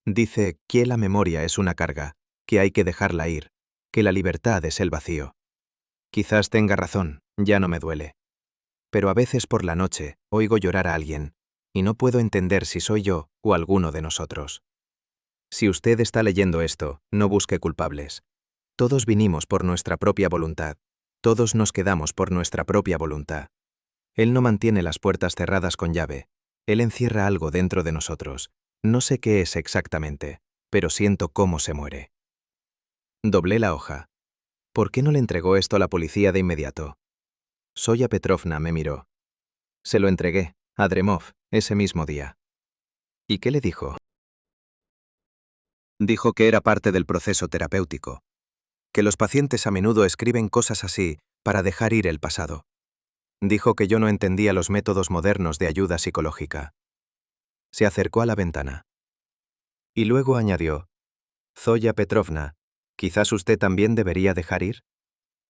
Dice que la memoria es una carga, que hay que dejarla ir, que la libertad es el vacío. Quizás tenga razón, ya no me duele. Pero a veces por la noche oigo llorar a alguien, y no puedo entender si soy yo o alguno de nosotros. Si usted está leyendo esto, no busque culpables. Todos vinimos por nuestra propia voluntad. Todos nos quedamos por nuestra propia voluntad. Él no mantiene las puertas cerradas con llave. Él encierra algo dentro de nosotros. No sé qué es exactamente, pero siento cómo se muere. Doblé la hoja. ¿Por qué no le entregó esto a la policía de inmediato? Soya Petrovna me miró. Se lo entregué, a Dremov, ese mismo día. ¿Y qué le dijo? Dijo que era parte del proceso terapéutico, que los pacientes a menudo escriben cosas así para dejar ir el pasado. Dijo que yo no entendía los métodos modernos de ayuda psicológica. Se acercó a la ventana. Y luego añadió: Zoya Petrovna, quizás usted también debería dejar ir.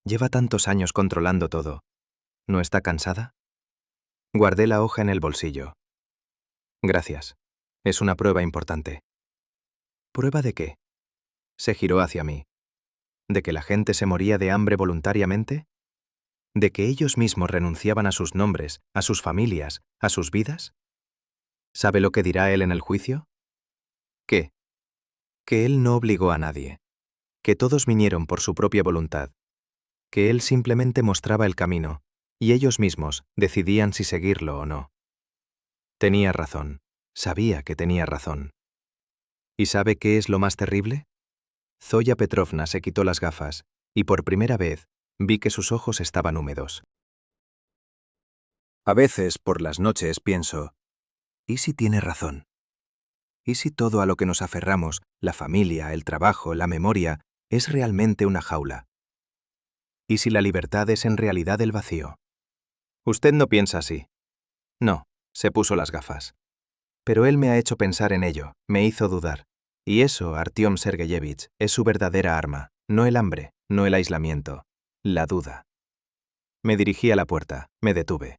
Lleva tantos años controlando todo. ¿No está cansada? Guardé la hoja en el bolsillo. Gracias. Es una prueba importante. ¿Prueba de qué? Se giró hacia mí. ¿De que la gente se moría de hambre voluntariamente? ¿De que ellos mismos renunciaban a sus nombres, a sus familias, a sus vidas? ¿Sabe lo que dirá él en el juicio? ¿Qué? Que él no obligó a nadie. Que todos vinieron por su propia voluntad. Que él simplemente mostraba el camino, y ellos mismos decidían si seguirlo o no. Tenía razón. Sabía que tenía razón. ¿Y sabe qué es lo más terrible? Zoya Petrovna se quitó las gafas, y por primera vez vi que sus ojos estaban húmedos. A veces, por las noches, pienso: ¿y si tiene razón? ¿Y si todo a lo que nos aferramos, la familia, el trabajo, la memoria, es realmente una jaula? ¿Y si la libertad es en realidad el vacío? Usted no piensa así. No, se puso las gafas. Pero él me ha hecho pensar en ello, me hizo dudar. Y eso, Artyom Sergeyevich, es su verdadera arma, no el hambre, no el aislamiento, la duda. Me dirigí a la puerta, me detuve.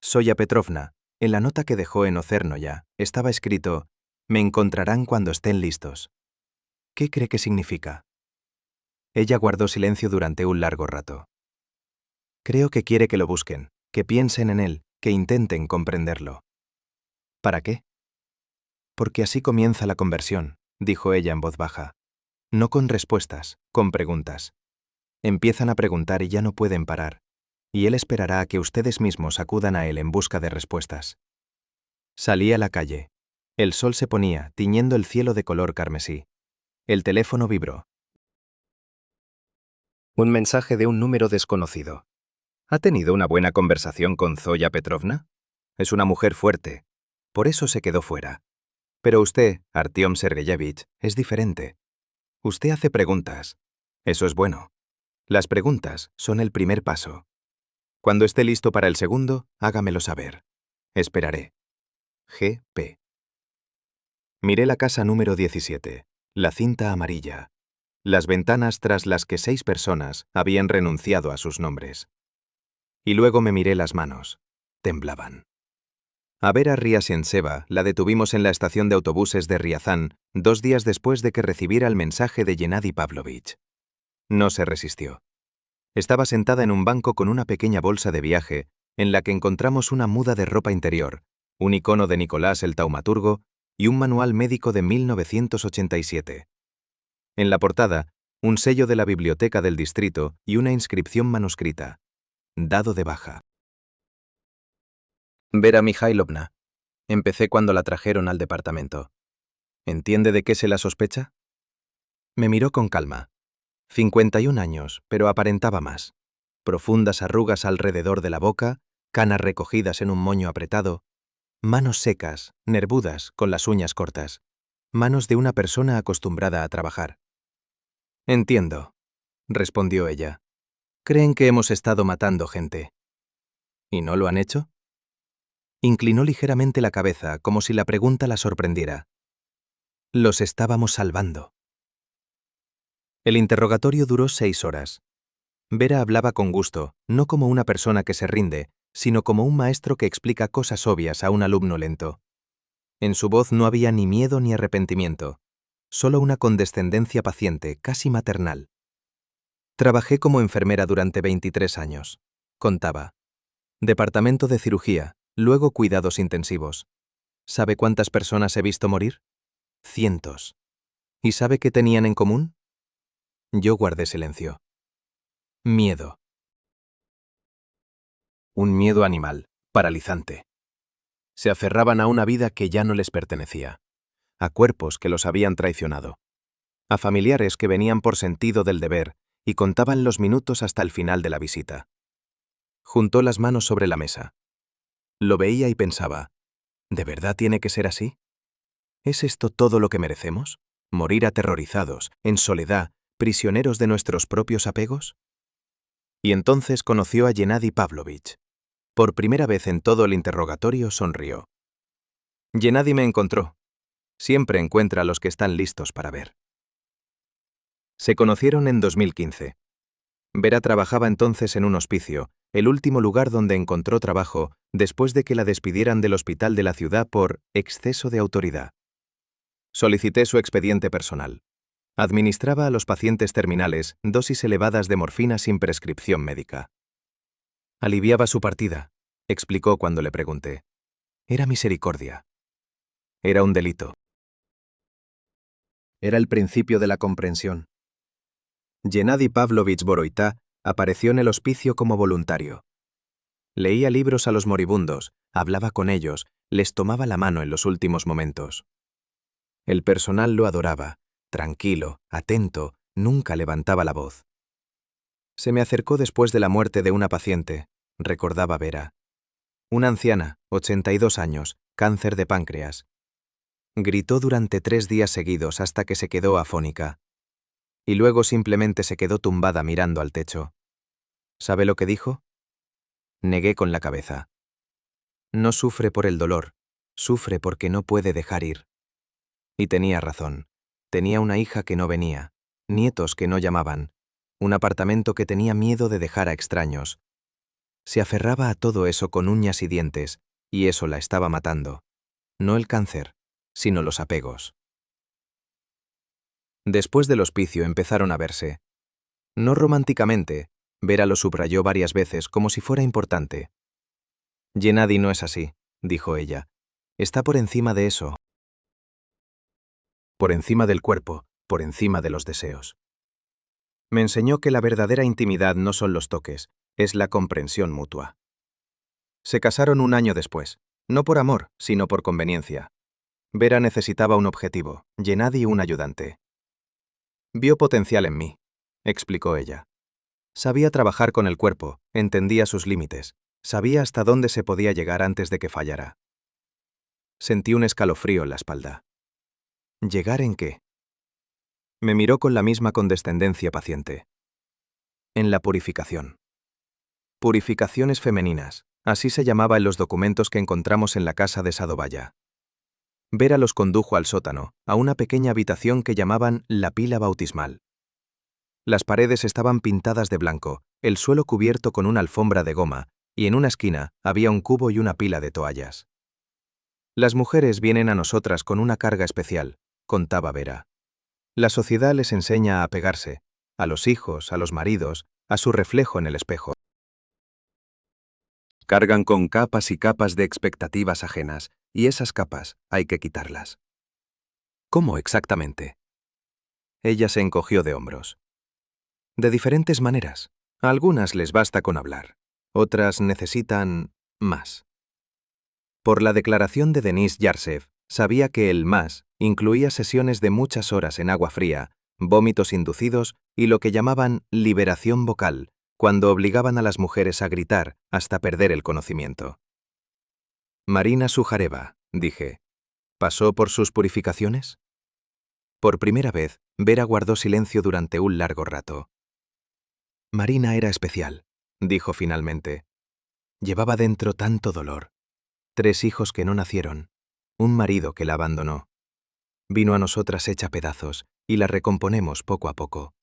Soya Petrovna, en la nota que dejó en Ocernoya, estaba escrito: «Me encontrarán cuando estén listos». ¿Qué cree que significa? Ella guardó silencio durante un largo rato. Creo que quiere que lo busquen, que piensen en él, que intenten comprenderlo. ¿Para qué? Porque así comienza la conversión, dijo ella en voz baja. No con respuestas, con preguntas. Empiezan a preguntar y ya no pueden parar. Y él esperará a que ustedes mismos acudan a él en busca de respuestas. Salí a la calle. El sol se ponía, tiñendo el cielo de color carmesí. El teléfono vibró. Un mensaje de un número desconocido. ¿Ha tenido una buena conversación con Zoya Petrovna? Es una mujer fuerte. Por eso se quedó fuera. Pero usted, Artyom Sergeyevich, es diferente. Usted hace preguntas. Eso es bueno. Las preguntas son el primer paso. Cuando esté listo para el segundo, hágamelo saber. Esperaré. G.P. Miré la casa número 17, la cinta amarilla, las ventanas tras las que 6 personas habían renunciado a sus nombres. Y luego me miré las manos. Temblaban. A Vera Ryazhentseva la detuvimos en la estación de autobuses de Riazán 2 días después de que recibiera el mensaje de Gennady Pavlovich. No se resistió. Estaba sentada en un banco con una pequeña bolsa de viaje en la que encontramos una muda de ropa interior, un icono de Nicolás el taumaturgo y un manual médico de 1987. En la portada, un sello de la biblioteca del distrito y una inscripción manuscrita. Dado de baja. Vera Mikhailovna. Empecé cuando la trajeron al departamento. ¿Entiende de qué se la sospecha? Me miró con calma. 51 años, pero aparentaba más. Profundas arrugas alrededor de la boca, canas recogidas en un moño apretado, manos secas, nervudas, con las uñas cortas. Manos de una persona acostumbrada a trabajar. Entiendo, respondió ella. Creen que hemos estado matando gente. ¿Y no lo han hecho? Inclinó ligeramente la cabeza, como si la pregunta la sorprendiera. Los estábamos salvando. El interrogatorio duró 6 horas. Vera hablaba con gusto, no como una persona que se rinde, sino como un maestro que explica cosas obvias a un alumno lento. En su voz no había ni miedo ni arrepentimiento, solo una condescendencia paciente, casi maternal. Trabajé como enfermera durante 23 años, contaba. Departamento de cirugía, luego cuidados intensivos. ¿Sabe cuántas personas he visto morir? Cientos. ¿Y sabe qué tenían en común? Yo guardé silencio. Miedo. Un miedo animal, paralizante. Se aferraban a una vida que ya no les pertenecía, a cuerpos que los habían traicionado, a familiares que venían por sentido del deber y contaban los minutos hasta el final de la visita. Juntó las manos sobre la mesa. Lo veía y pensaba, ¿de verdad tiene que ser así? ¿Es esto todo lo que merecemos? ¿Morir aterrorizados, en soledad, prisioneros de nuestros propios apegos? Y entonces conoció a Gennady Pavlovich. Por primera vez en todo el interrogatorio sonrió. Gennady me encontró. Siempre encuentra a los que están listos para ver. Se conocieron en 2015. Vera trabajaba entonces en un hospicio, el último lugar donde encontró trabajo después de que la despidieran del hospital de la ciudad por exceso de autoridad. Solicité su expediente personal. Administraba a los pacientes terminales dosis elevadas de morfina sin prescripción médica. Aliviaba su partida, explicó cuando le pregunté. Era misericordia. Era un delito. Era el principio de la comprensión. Gennady Pavlovich Boroitá apareció en el hospicio como voluntario. Leía libros a los moribundos, hablaba con ellos, les tomaba la mano en los últimos momentos. El personal lo adoraba, tranquilo, atento, nunca levantaba la voz. Se me acercó después de la muerte de una paciente, recordaba Vera. Una anciana, 82 años, cáncer de páncreas. Gritó durante 3 días seguidos hasta que se quedó afónica. Y luego simplemente se quedó tumbada mirando al techo. ¿Sabe lo que dijo? Negué con la cabeza. No sufre por el dolor, sufre porque no puede dejar ir. Y tenía razón. Tenía una hija que no venía, nietos que no llamaban, un apartamento que tenía miedo de dejar a extraños. Se aferraba a todo eso con uñas y dientes, y eso la estaba matando. No el cáncer, sino los apegos. Después del hospicio empezaron a verse. No románticamente, Vera lo subrayó varias veces como si fuera importante. Gennady no es así, dijo ella. Está por encima de eso. Por encima del cuerpo, por encima de los deseos. Me enseñó que la verdadera intimidad no son los toques, es la comprensión mutua. Se casaron 1 año después, no por amor, sino por conveniencia. Vera necesitaba un objetivo, Gennady un ayudante. Vio potencial en mí, explicó ella. Sabía trabajar con el cuerpo, entendía sus límites, sabía hasta dónde se podía llegar antes de que fallara. Sentí un escalofrío en la espalda. ¿Llegar en qué? Me miró con la misma condescendencia paciente. En la purificación. Purificaciones femeninas, así se llamaba en los documentos que encontramos en la casa de Sadovaya. Vera los condujo al sótano, a una pequeña habitación que llamaban la pila bautismal. Las paredes estaban pintadas de blanco, el suelo cubierto con una alfombra de goma, y en una esquina había un cubo y una pila de toallas. Las mujeres vienen a nosotras con una carga especial, contaba Vera. La sociedad les enseña a apegarse, a los hijos, a los maridos, a su reflejo en el espejo. Cargan con capas y capas de expectativas ajenas, y esas capas hay que quitarlas. ¿Cómo exactamente? Ella se encogió de hombros. De diferentes maneras. A algunas les basta con hablar. Otras necesitan más. Por la declaración de Denis Yarsev, sabía que el más incluía sesiones de muchas horas en agua fría, vómitos inducidos y lo que llamaban liberación vocal, cuando obligaban a las mujeres a gritar hasta perder el conocimiento. Marina Sujareva, dije. ¿Pasó por sus purificaciones? Por primera vez, Vera guardó silencio durante un largo rato. Marina era especial, dijo finalmente. Llevaba dentro tanto dolor. 3 hijos que no nacieron, un marido que la abandonó. Vino a nosotras hecha pedazos y la recomponemos poco a poco.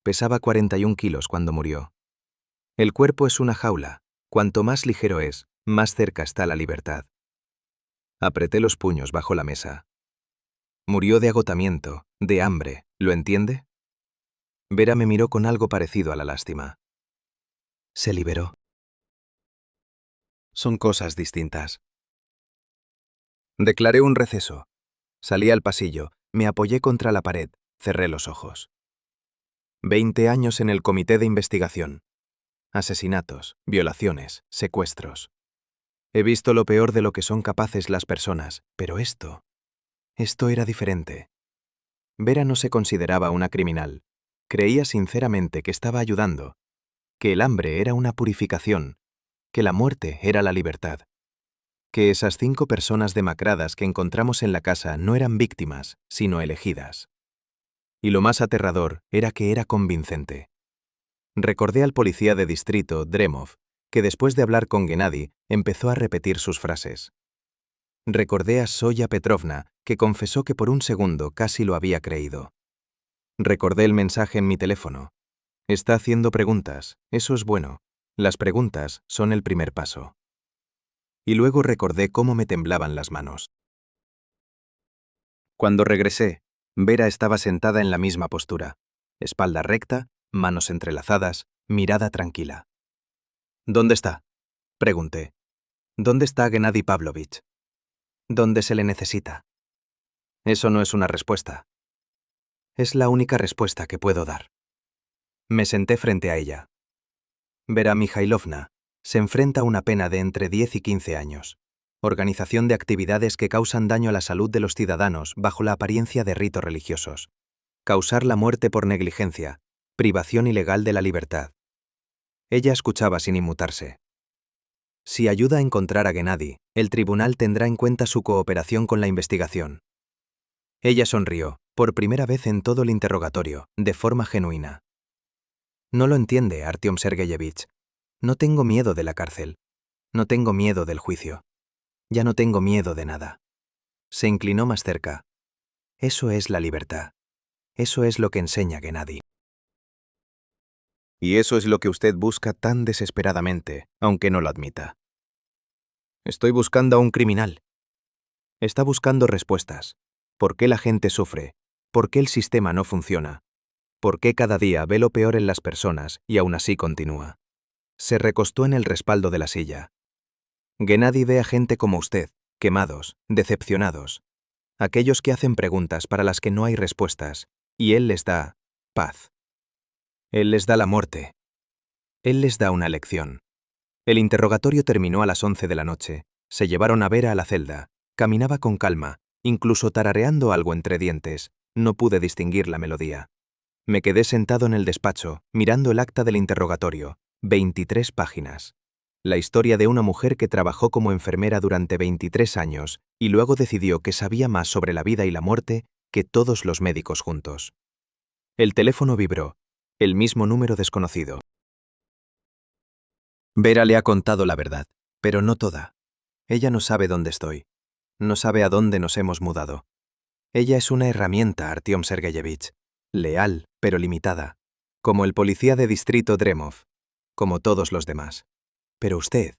Pesaba 41 kilos cuando murió. El cuerpo es una jaula. Cuanto más ligero es, más cerca está la libertad. Apreté los puños bajo la mesa. Murió de agotamiento, de hambre, ¿lo entiende? Vera me miró con algo parecido a la lástima. Se liberó. Son cosas distintas. Declaré un receso. Salí al pasillo, me apoyé contra la pared, cerré los ojos. 20 años en el comité de investigación. Asesinatos, violaciones, secuestros. He visto lo peor de lo que son capaces las personas, pero esto era diferente. Vera no se consideraba una criminal. Creía sinceramente que estaba ayudando, que el hambre era una purificación, que la muerte era la libertad, que esas 5 personas demacradas que encontramos en la casa no eran víctimas, sino elegidas. Y lo más aterrador era que era convincente. Recordé al policía de distrito, Dremov, que después de hablar con Gennady, empezó a repetir sus frases. Recordé a Soya Petrovna, que confesó que por un segundo casi lo había creído. Recordé el mensaje en mi teléfono. Está haciendo preguntas, eso es bueno. Las preguntas son el primer paso. Y luego recordé cómo me temblaban las manos. Cuando regresé, Vera estaba sentada en la misma postura, espalda recta, manos entrelazadas, mirada tranquila. ¿Dónde está? Pregunté. ¿Dónde está Gennady Pavlovich? ¿Dónde se le necesita? Eso no es una respuesta. Es la única respuesta que puedo dar. Me senté frente a ella. Vera Mikhailovna se enfrenta a una pena de entre 10 y 15 años. Organización de actividades que causan daño a la salud de los ciudadanos bajo la apariencia de ritos religiosos. Causar la muerte por negligencia. Privación ilegal de la libertad. Ella escuchaba sin inmutarse. Si ayuda a encontrar a Gennady, el tribunal tendrá en cuenta su cooperación con la investigación. Ella sonrió, por primera vez en todo el interrogatorio, de forma genuina. No lo entiende, Artyom Sergeyevich. No tengo miedo de la cárcel. No tengo miedo del juicio. Ya no tengo miedo de nada. Se inclinó más cerca. Eso es la libertad. Eso es lo que enseña Gennady. Y eso es lo que usted busca tan desesperadamente, aunque no lo admita. Estoy buscando a un criminal. Está buscando respuestas. ¿Por qué la gente sufre? ¿Por qué el sistema no funciona? ¿Por qué cada día ve lo peor en las personas y aún así continúa? Se recostó en el respaldo de la silla. Gennady ve a gente como usted, quemados, decepcionados. Aquellos que hacen preguntas para las que no hay respuestas, y él les da paz. Él les da la muerte. Él les da una lección. El interrogatorio terminó a las 11 de la noche. Se llevaron a Vera a la celda. Caminaba con calma, incluso tarareando algo entre dientes. No pude distinguir la melodía. Me quedé sentado en el despacho, mirando el acta del interrogatorio. 23 páginas. La historia de una mujer que trabajó como enfermera durante 23 años y luego decidió que sabía más sobre la vida y la muerte que todos los médicos juntos. El teléfono vibró. El mismo número desconocido. Vera le ha contado la verdad, pero no toda. Ella no sabe dónde estoy. No sabe a dónde nos hemos mudado. Ella es una herramienta, Artyom Sergeyevich. Leal, pero limitada. Como el policía de distrito Dremov. Como todos los demás. Pero usted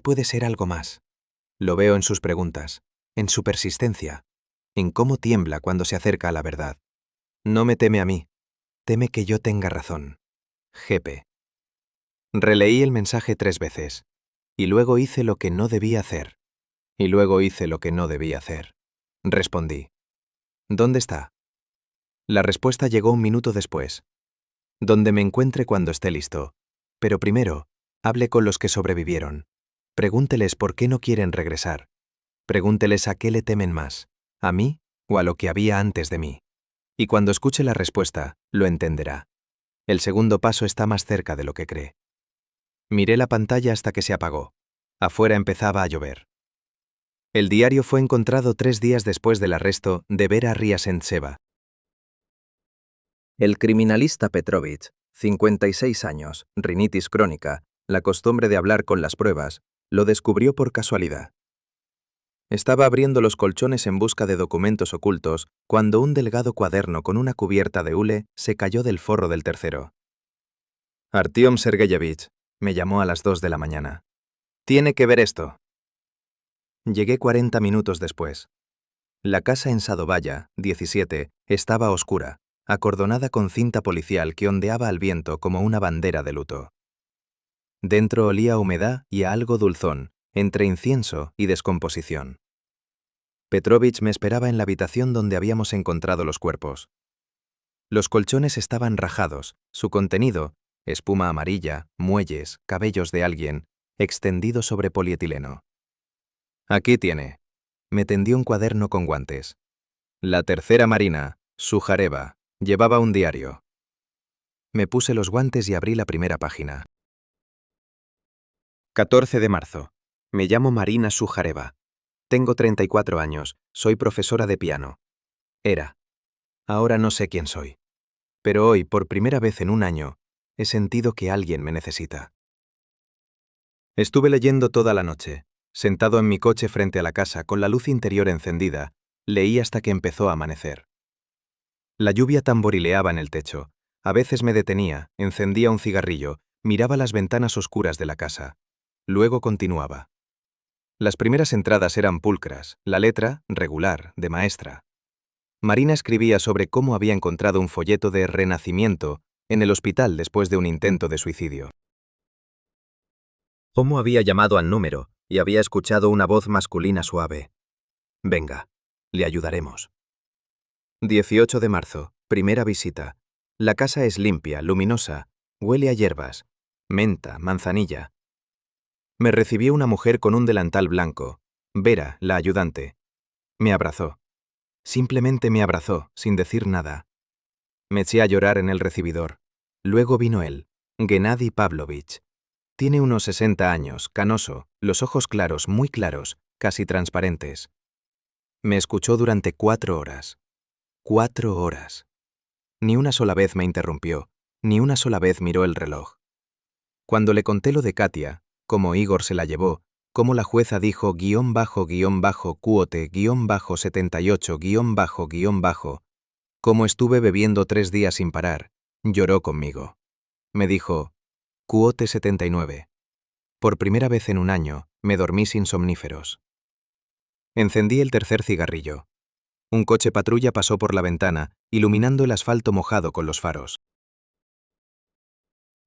puede ser algo más. Lo veo en sus preguntas, en su persistencia, en cómo tiembla cuando se acerca a la verdad. No me teme a mí, teme que yo tenga razón. GP. Releí el mensaje 3 veces, y luego hice lo que no debía hacer. Y luego hice lo que no debía hacer. Respondí. ¿Dónde está? La respuesta llegó un minuto después. Donde me encuentre cuando esté listo. Pero primero, hable con los que sobrevivieron. Pregúnteles por qué no quieren regresar. Pregúnteles a qué le temen más, a mí o a lo que había antes de mí. Y cuando escuche la respuesta, lo entenderá. El segundo paso está más cerca de lo que cree. Miré la pantalla hasta que se apagó. Afuera empezaba a llover. El diario fue encontrado 3 días después del arresto de Vera Riasentseva. El criminalista Petrovich, 56 años, rinitis crónica, la costumbre de hablar con las pruebas, lo descubrió por casualidad. Estaba abriendo los colchones en busca de documentos ocultos cuando un delgado cuaderno con una cubierta de hule se cayó del forro del tercero. Artyom Sergeyevich, me llamó a las 2 de la mañana. Tiene que ver esto. Llegué 40 minutos después. La casa en Sadovaya, 17, estaba oscura, acordonada con cinta policial que ondeaba al viento como una bandera de luto. Dentro olía a humedad y a algo dulzón, entre incienso y descomposición. Petrovich me esperaba en la habitación donde habíamos encontrado los cuerpos. Los colchones estaban rajados, su contenido, espuma amarilla, muelles, cabellos de alguien, extendido sobre polietileno. Aquí tiene. Me tendió un cuaderno con guantes. La tercera marina, Sujareva, llevaba un diario. Me puse los guantes y abrí la primera página. 14 de marzo. Me llamo Marina Sujareva. Tengo 34 años, soy profesora de piano. Era. Ahora no sé quién soy. Pero hoy, por primera vez en un año, he sentido que alguien me necesita. Estuve leyendo toda la noche. Sentado en mi coche frente a la casa, con la luz interior encendida, leí hasta que empezó a amanecer. La lluvia tamborileaba en el techo. A veces me detenía, encendía un cigarrillo, miraba las ventanas oscuras de la casa. Luego continuaba. Las primeras entradas eran pulcras, la letra, regular, de maestra. Marina escribía sobre cómo había encontrado un folleto de renacimiento en el hospital después de un intento de suicidio. Cómo había llamado al número y había escuchado una voz masculina suave. Venga, le ayudaremos. 18 de marzo, primera visita. La casa es limpia, luminosa, huele a hierbas, menta, manzanilla. Me recibió una mujer con un delantal blanco, Vera, la ayudante. Me abrazó. Simplemente me abrazó, sin decir nada. Me eché a llorar en el recibidor. Luego vino él, Gennady Pavlovich. Tiene unos 60 años, canoso, los ojos claros, muy claros, casi transparentes. Me escuchó durante 4 horas. 4 horas. Ni una sola vez me interrumpió, ni una sola vez miró el reloj. Cuando le conté lo de Katia, cómo Igor se la llevó, cómo la jueza dijo __QOTE_78__, cómo estuve bebiendo 3 días sin parar, lloró conmigo. Me dijo, QOTE 79. Por primera vez en un año, me dormí sin somníferos. Encendí el tercer cigarrillo. Un coche patrulla pasó por la ventana, iluminando el asfalto mojado con los faros.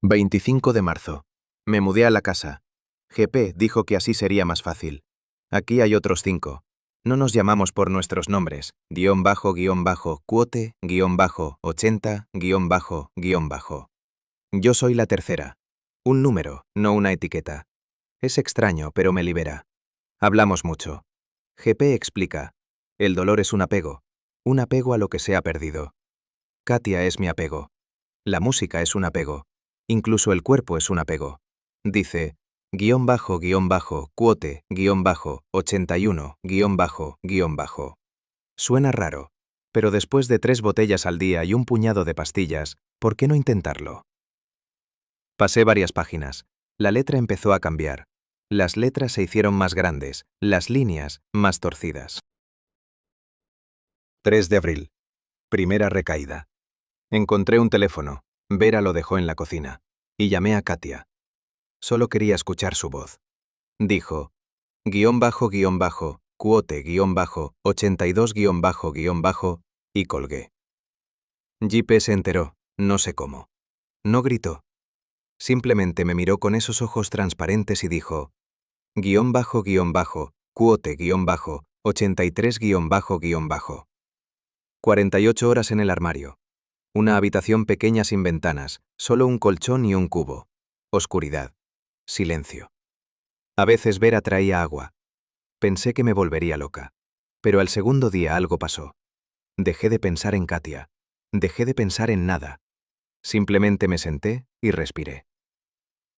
25 de marzo. Me mudé a la casa. GP dijo que así sería más fácil. Aquí hay otros 5. No nos llamamos por nuestros nombres. __QOTE _80__. Yo soy la tercera. Un número, no una etiqueta. Es extraño, pero me libera. Hablamos mucho. GP explica. El dolor es un apego a lo que se ha perdido. Katia es mi apego. La música es un apego. Incluso el cuerpo es un apego. Dice, quote, 81, Suena raro, pero después de 3 botellas al día y un puñado de pastillas, ¿por qué no intentarlo? Pasé varias páginas. La letra empezó a cambiar. Las letras se hicieron más grandes, las líneas más torcidas. 3 de abril. Primera recaída. Encontré un teléfono. Vera lo dejó en la cocina. Y llamé a Katia. Solo quería escuchar su voz. Dijo, quote, 82, y colgué. JP se enteró, no sé cómo. No gritó. Simplemente me miró con esos ojos transparentes y dijo, quote, 83, 48 horas en el armario. Una habitación pequeña sin ventanas, solo un colchón y un cubo. Oscuridad. Silencio. A veces Vera traía agua. Pensé que me volvería loca. Pero al segundo día algo pasó. Dejé de pensar en Katia. Dejé de pensar en nada. Simplemente me senté y respiré.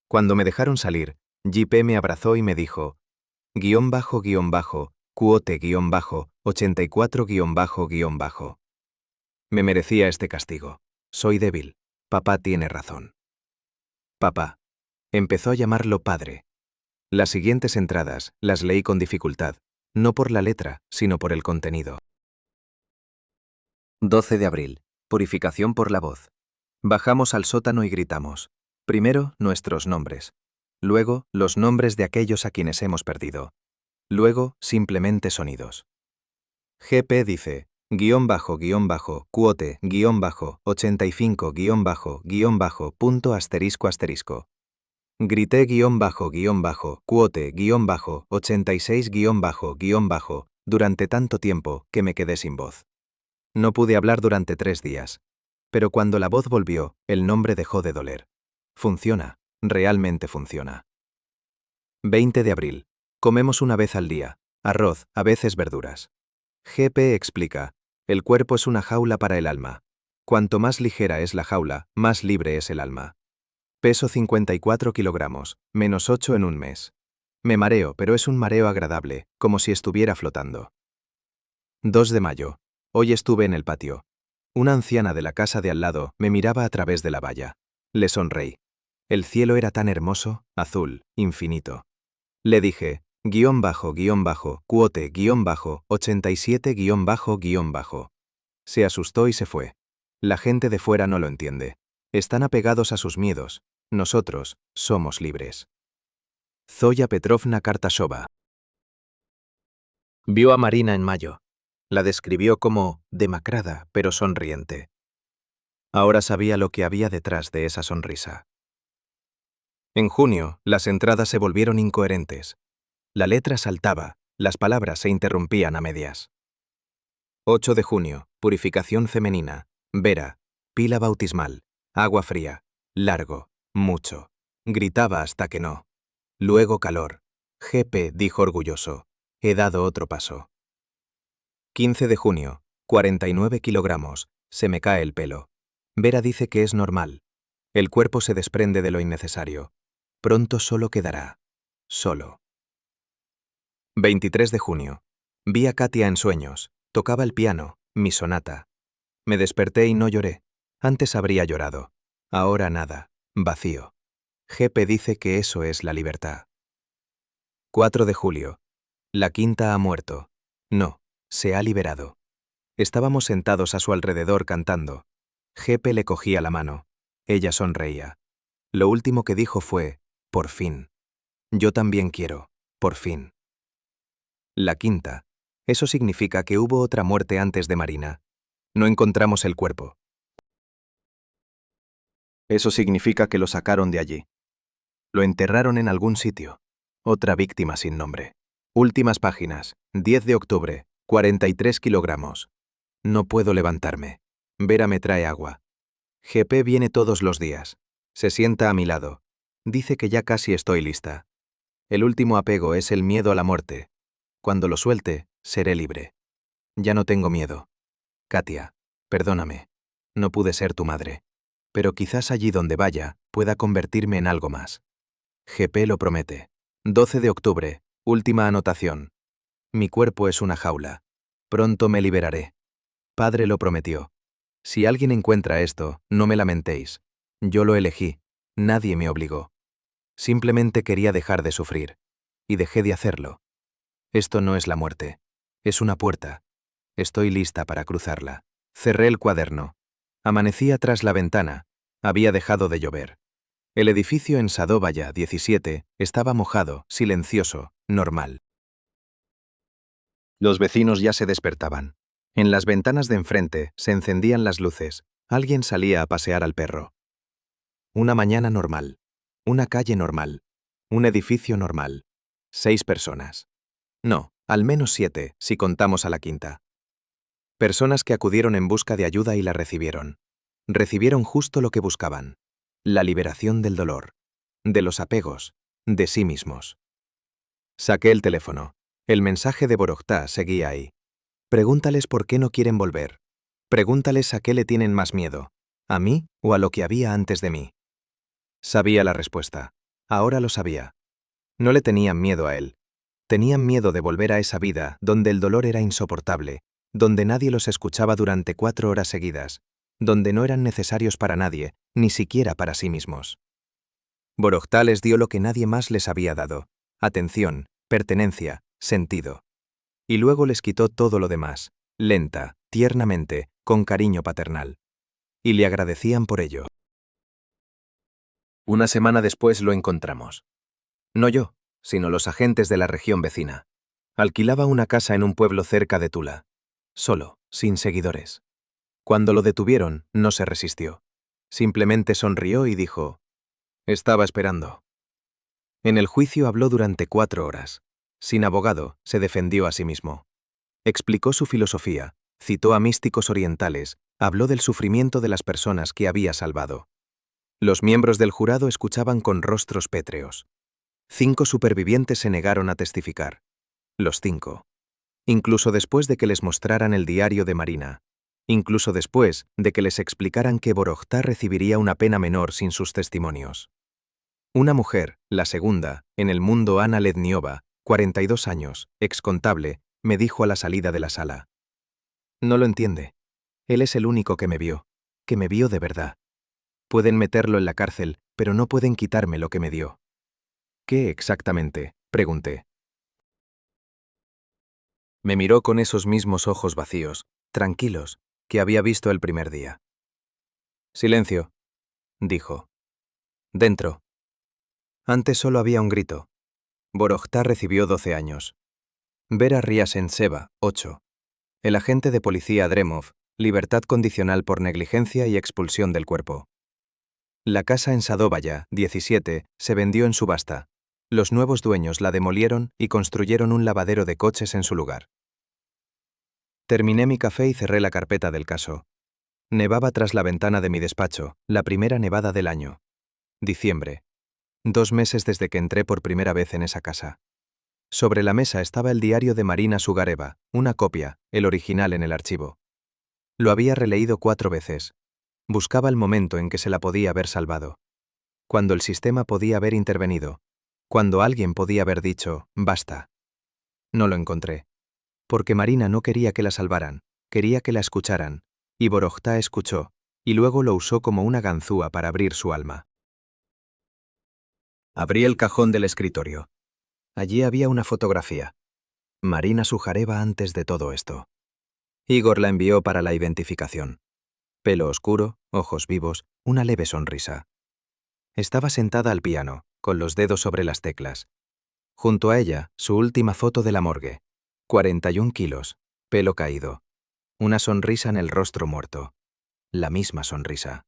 Cuando me dejaron salir, JP me abrazó y me dijo, quote, 84, Me merecía este castigo. Soy débil. Papá tiene razón. Papá. Empezó a llamarlo padre. Las siguientes entradas las leí con dificultad, no por la letra, sino por el contenido. 12 de abril. Purificación por la voz. Bajamos al sótano y gritamos. Primero, nuestros nombres. Luego, los nombres de aquellos a quienes hemos perdido. Luego, simplemente sonidos. GP dice, quote, 85, punto asterisco asterisco. Grité quote, 86, durante tanto tiempo que me quedé sin voz. No pude hablar durante 3 días. Pero cuando la voz volvió, el nombre dejó de doler. Funciona, realmente funciona. 20 de abril. Comemos una vez al día. Arroz, a veces verduras. GP explica, el cuerpo es una jaula para el alma. Cuanto más ligera es la jaula, más libre es el alma. Peso 54 kilogramos, menos 8 en un mes. Me mareo, pero es un mareo agradable, como si estuviera flotando. 2 de mayo. Hoy estuve en el patio. Una anciana de la casa de al lado me miraba a través de la valla. Le sonreí. El cielo era tan hermoso, azul, infinito. Le dije, quote, 87, Se asustó y se fue. La gente de fuera no lo entiende. Están apegados a sus miedos. Nosotros somos libres. Zoya Petrovna Kartashova. Vio a Marina en mayo. La describió como demacrada, pero sonriente. Ahora sabía lo que había detrás de esa sonrisa. En junio, las entradas se volvieron incoherentes. La letra saltaba, las palabras se interrumpían a medias. 8 de junio, purificación femenina. Vera, pila bautismal, agua fría, largo, mucho. Gritaba hasta que no. Luego calor. GP dijo orgulloso, he dado otro paso. 15 de junio, 49 kilogramos, se me cae el pelo. Vera dice que es normal. El cuerpo se desprende de lo innecesario. Pronto solo quedará. Solo. 23 de junio. Vi a Katia en sueños. Tocaba el piano, mi sonata. Me desperté y no lloré. Antes habría llorado. Ahora nada. Vacío. GP dice que eso es la libertad. 4 de julio. La quinta ha muerto. No, se ha liberado. Estábamos sentados a su alrededor cantando. GP le cogía la mano. Ella sonreía. Lo último que dijo fue, por fin. Yo también quiero, por fin. La quinta. Eso significa que hubo otra muerte antes de Marina. No encontramos el cuerpo. Eso significa que lo sacaron de allí. Lo enterraron en algún sitio. Otra víctima sin nombre. Últimas páginas. 10 de octubre. 43 kilogramos. No puedo levantarme. Vera me trae agua. GP viene todos los días. Se sienta a mi lado. Dice que ya casi estoy lista. El último apego es el miedo a la muerte. Cuando lo suelte, seré libre. Ya no tengo miedo. Katia, perdóname. No pude ser tu madre. Pero quizás allí donde vaya, pueda convertirme en algo más. GP lo promete. 12 de octubre, última anotación. Mi cuerpo es una jaula. Pronto me liberaré. Padre lo prometió. Si alguien encuentra esto, no me lamentéis. Yo lo elegí. Nadie me obligó. Simplemente quería dejar de sufrir. Y dejé de hacerlo. Esto no es la muerte. Es una puerta. Estoy lista para cruzarla. Cerré el cuaderno. Amanecía tras la ventana. Había dejado de llover. El edificio en Sadovaya 17 estaba mojado, silencioso, normal. Los vecinos ya se despertaban. En las ventanas de enfrente se encendían las luces. Alguien salía a pasear al perro. Una mañana normal. Una calle normal. Un edificio normal. 6 personas. No, al menos 7, si contamos a la quinta. Personas que acudieron en busca de ayuda y la recibieron. Recibieron justo lo que buscaban. La liberación del dolor. De los apegos. De sí mismos. Saqué el teléfono. El mensaje de Borochtá seguía ahí. Pregúntales por qué no quieren volver. Pregúntales a qué le tienen más miedo. ¿A mí o a lo que había antes de mí? Sabía la respuesta. Ahora lo sabía. No le tenían miedo a él. Tenían miedo de volver a esa vida donde el dolor era insoportable, donde nadie los escuchaba durante 4 horas seguidas, donde no eran necesarios para nadie, ni siquiera para sí mismos. Borochtá les dio lo que nadie más les había dado: atención, pertenencia, sentido. Y luego les quitó todo lo demás, lenta, tiernamente, con cariño paternal. Y le agradecían por ello. Una semana después lo encontramos. No yo, sino los agentes de la región vecina. Alquilaba una casa en un pueblo cerca de Tula. Solo, sin seguidores. Cuando lo detuvieron, no se resistió. Simplemente sonrió y dijo: «Estaba esperando». En el juicio habló durante 4 horas. Sin abogado, se defendió a sí mismo. Explicó su filosofía, citó a místicos orientales, habló del sufrimiento de las personas que había salvado. Los miembros del jurado escuchaban con rostros pétreos. 5 supervivientes se negaron a testificar. Los 5. Incluso después de que les mostraran el diario de Marina. Incluso después de que les explicaran que Borochtá recibiría una pena menor sin sus testimonios. Una mujer, la segunda, en el mundo, Ana Ledniova, 42 años, excontable, me dijo a la salida de la sala: «No lo entiende. Él es el único que me vio de verdad. Pueden meterlo en la cárcel, pero no pueden quitarme lo que me dio». «¿Qué exactamente?», pregunté. Me miró con esos mismos ojos vacíos, tranquilos, que había visto el primer día. «Silencio», dijo. «Dentro». Antes solo había un grito. Borochtá recibió 12 años. Vera Riasentseva, 8. El agente de policía Dremov, libertad condicional por negligencia y expulsión del cuerpo. La casa en Sadovaya, 17, se vendió en subasta. Los nuevos dueños la demolieron y construyeron un lavadero de coches en su lugar. Terminé mi café y cerré la carpeta del caso. Nevaba tras la ventana de mi despacho, la primera nevada del año. Diciembre. 2 meses desde que entré por primera vez en esa casa. Sobre la mesa estaba el diario de Marina Sugareva, una copia, el original en el archivo. Lo había releído 4 veces. Buscaba el momento en que se la podía haber salvado. Cuando el sistema podía haber intervenido. Cuando alguien podía haber dicho: «Basta». No lo encontré. Porque Marina no quería que la salvaran, quería que la escucharan, y Borochtá escuchó, y luego lo usó como una ganzúa para abrir su alma. Abrí el cajón del escritorio. Allí había una fotografía. Marina Sugareva antes de todo esto. Igor la envió para la identificación. Pelo oscuro, ojos vivos, una leve sonrisa. Estaba sentada al piano, con los dedos sobre las teclas. Junto a ella, su última foto de la morgue. 41 kilos, pelo caído. Una sonrisa en el rostro muerto. La misma sonrisa.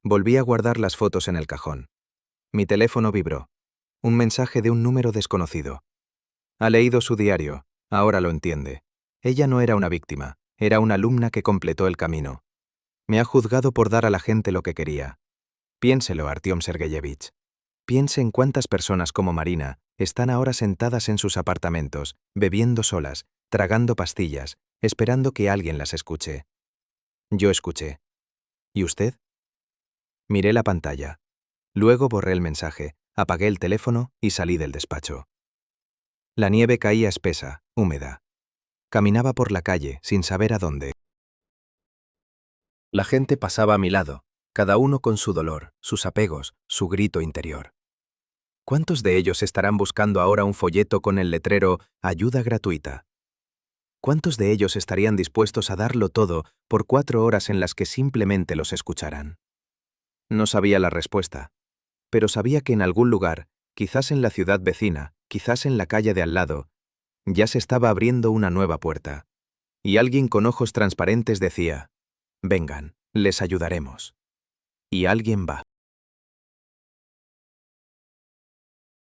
Volví a guardar las fotos en el cajón. Mi teléfono vibró. Un mensaje de un número desconocido. Ha leído su diario, ahora lo entiende. Ella no era una víctima, era una alumna que completó el camino. Me ha juzgado por dar a la gente lo que quería. Piénselo, Artyom Sergeyevich. Piense en cuántas personas como Marina están ahora sentadas en sus apartamentos, bebiendo solas, tragando pastillas, esperando que alguien las escuche. Yo escuché. ¿Y usted? Miré la pantalla. Luego borré el mensaje, Apagué el teléfono y salí del despacho. La nieve caía espesa, húmeda. Caminaba por la calle sin saber a dónde. La gente pasaba a mi lado, cada uno con su dolor, sus apegos, su grito interior. ¿Cuántos de ellos estarán buscando ahora un folleto con el letrero «Ayuda gratuita»? ¿Cuántos de ellos estarían dispuestos a darlo todo por 4 horas en las que simplemente los escucharan? No sabía la respuesta, pero sabía que en algún lugar, quizás en la ciudad vecina, quizás en la calle de al lado, ya se estaba abriendo una nueva puerta. Y alguien con ojos transparentes decía: «Vengan, les ayudaremos». Y alguien va.